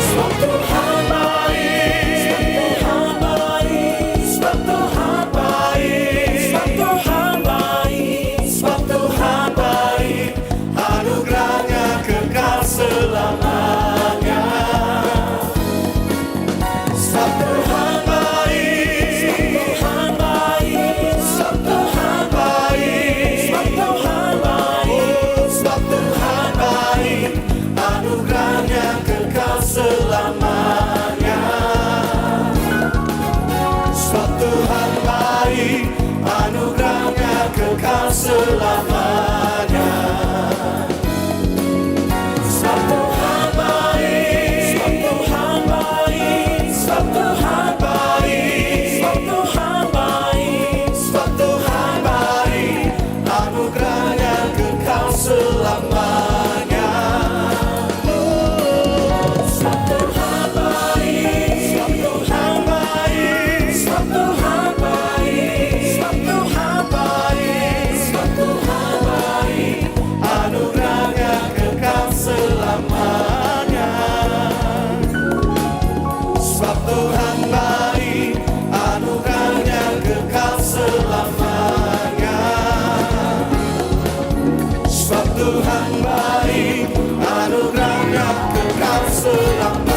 Sebab Tuhan baik, sebab Tuhan baik, sebab Tuhan baik, sebab Tuhan baik, anugerahnya kekal selamanya. Sebab Tuhan baik, sebab Tuhan baik, sebab Tuhan baik, sebab Tuhan baik, anugerahnya kekal selamanya. Sebab Tuhan baik, anugerahnya kekal selamanya. Sebab Tuhan baik, sebab Tuhan baik, sebab Tuhan baik, sebab Tuhan baik, anugerahnya kekal selamanya. Sebab Tuhan baik, sebab Tuhan baik, sebab Tuhan baik, sebab Tuhan baik, sebab Tuhan baik, anugerahnya kekal selamanya. Sebab Tuhan baik, anugerahnya kekal selamanya. Sebab Tuhan baik, anugerahnya kekal selamanya.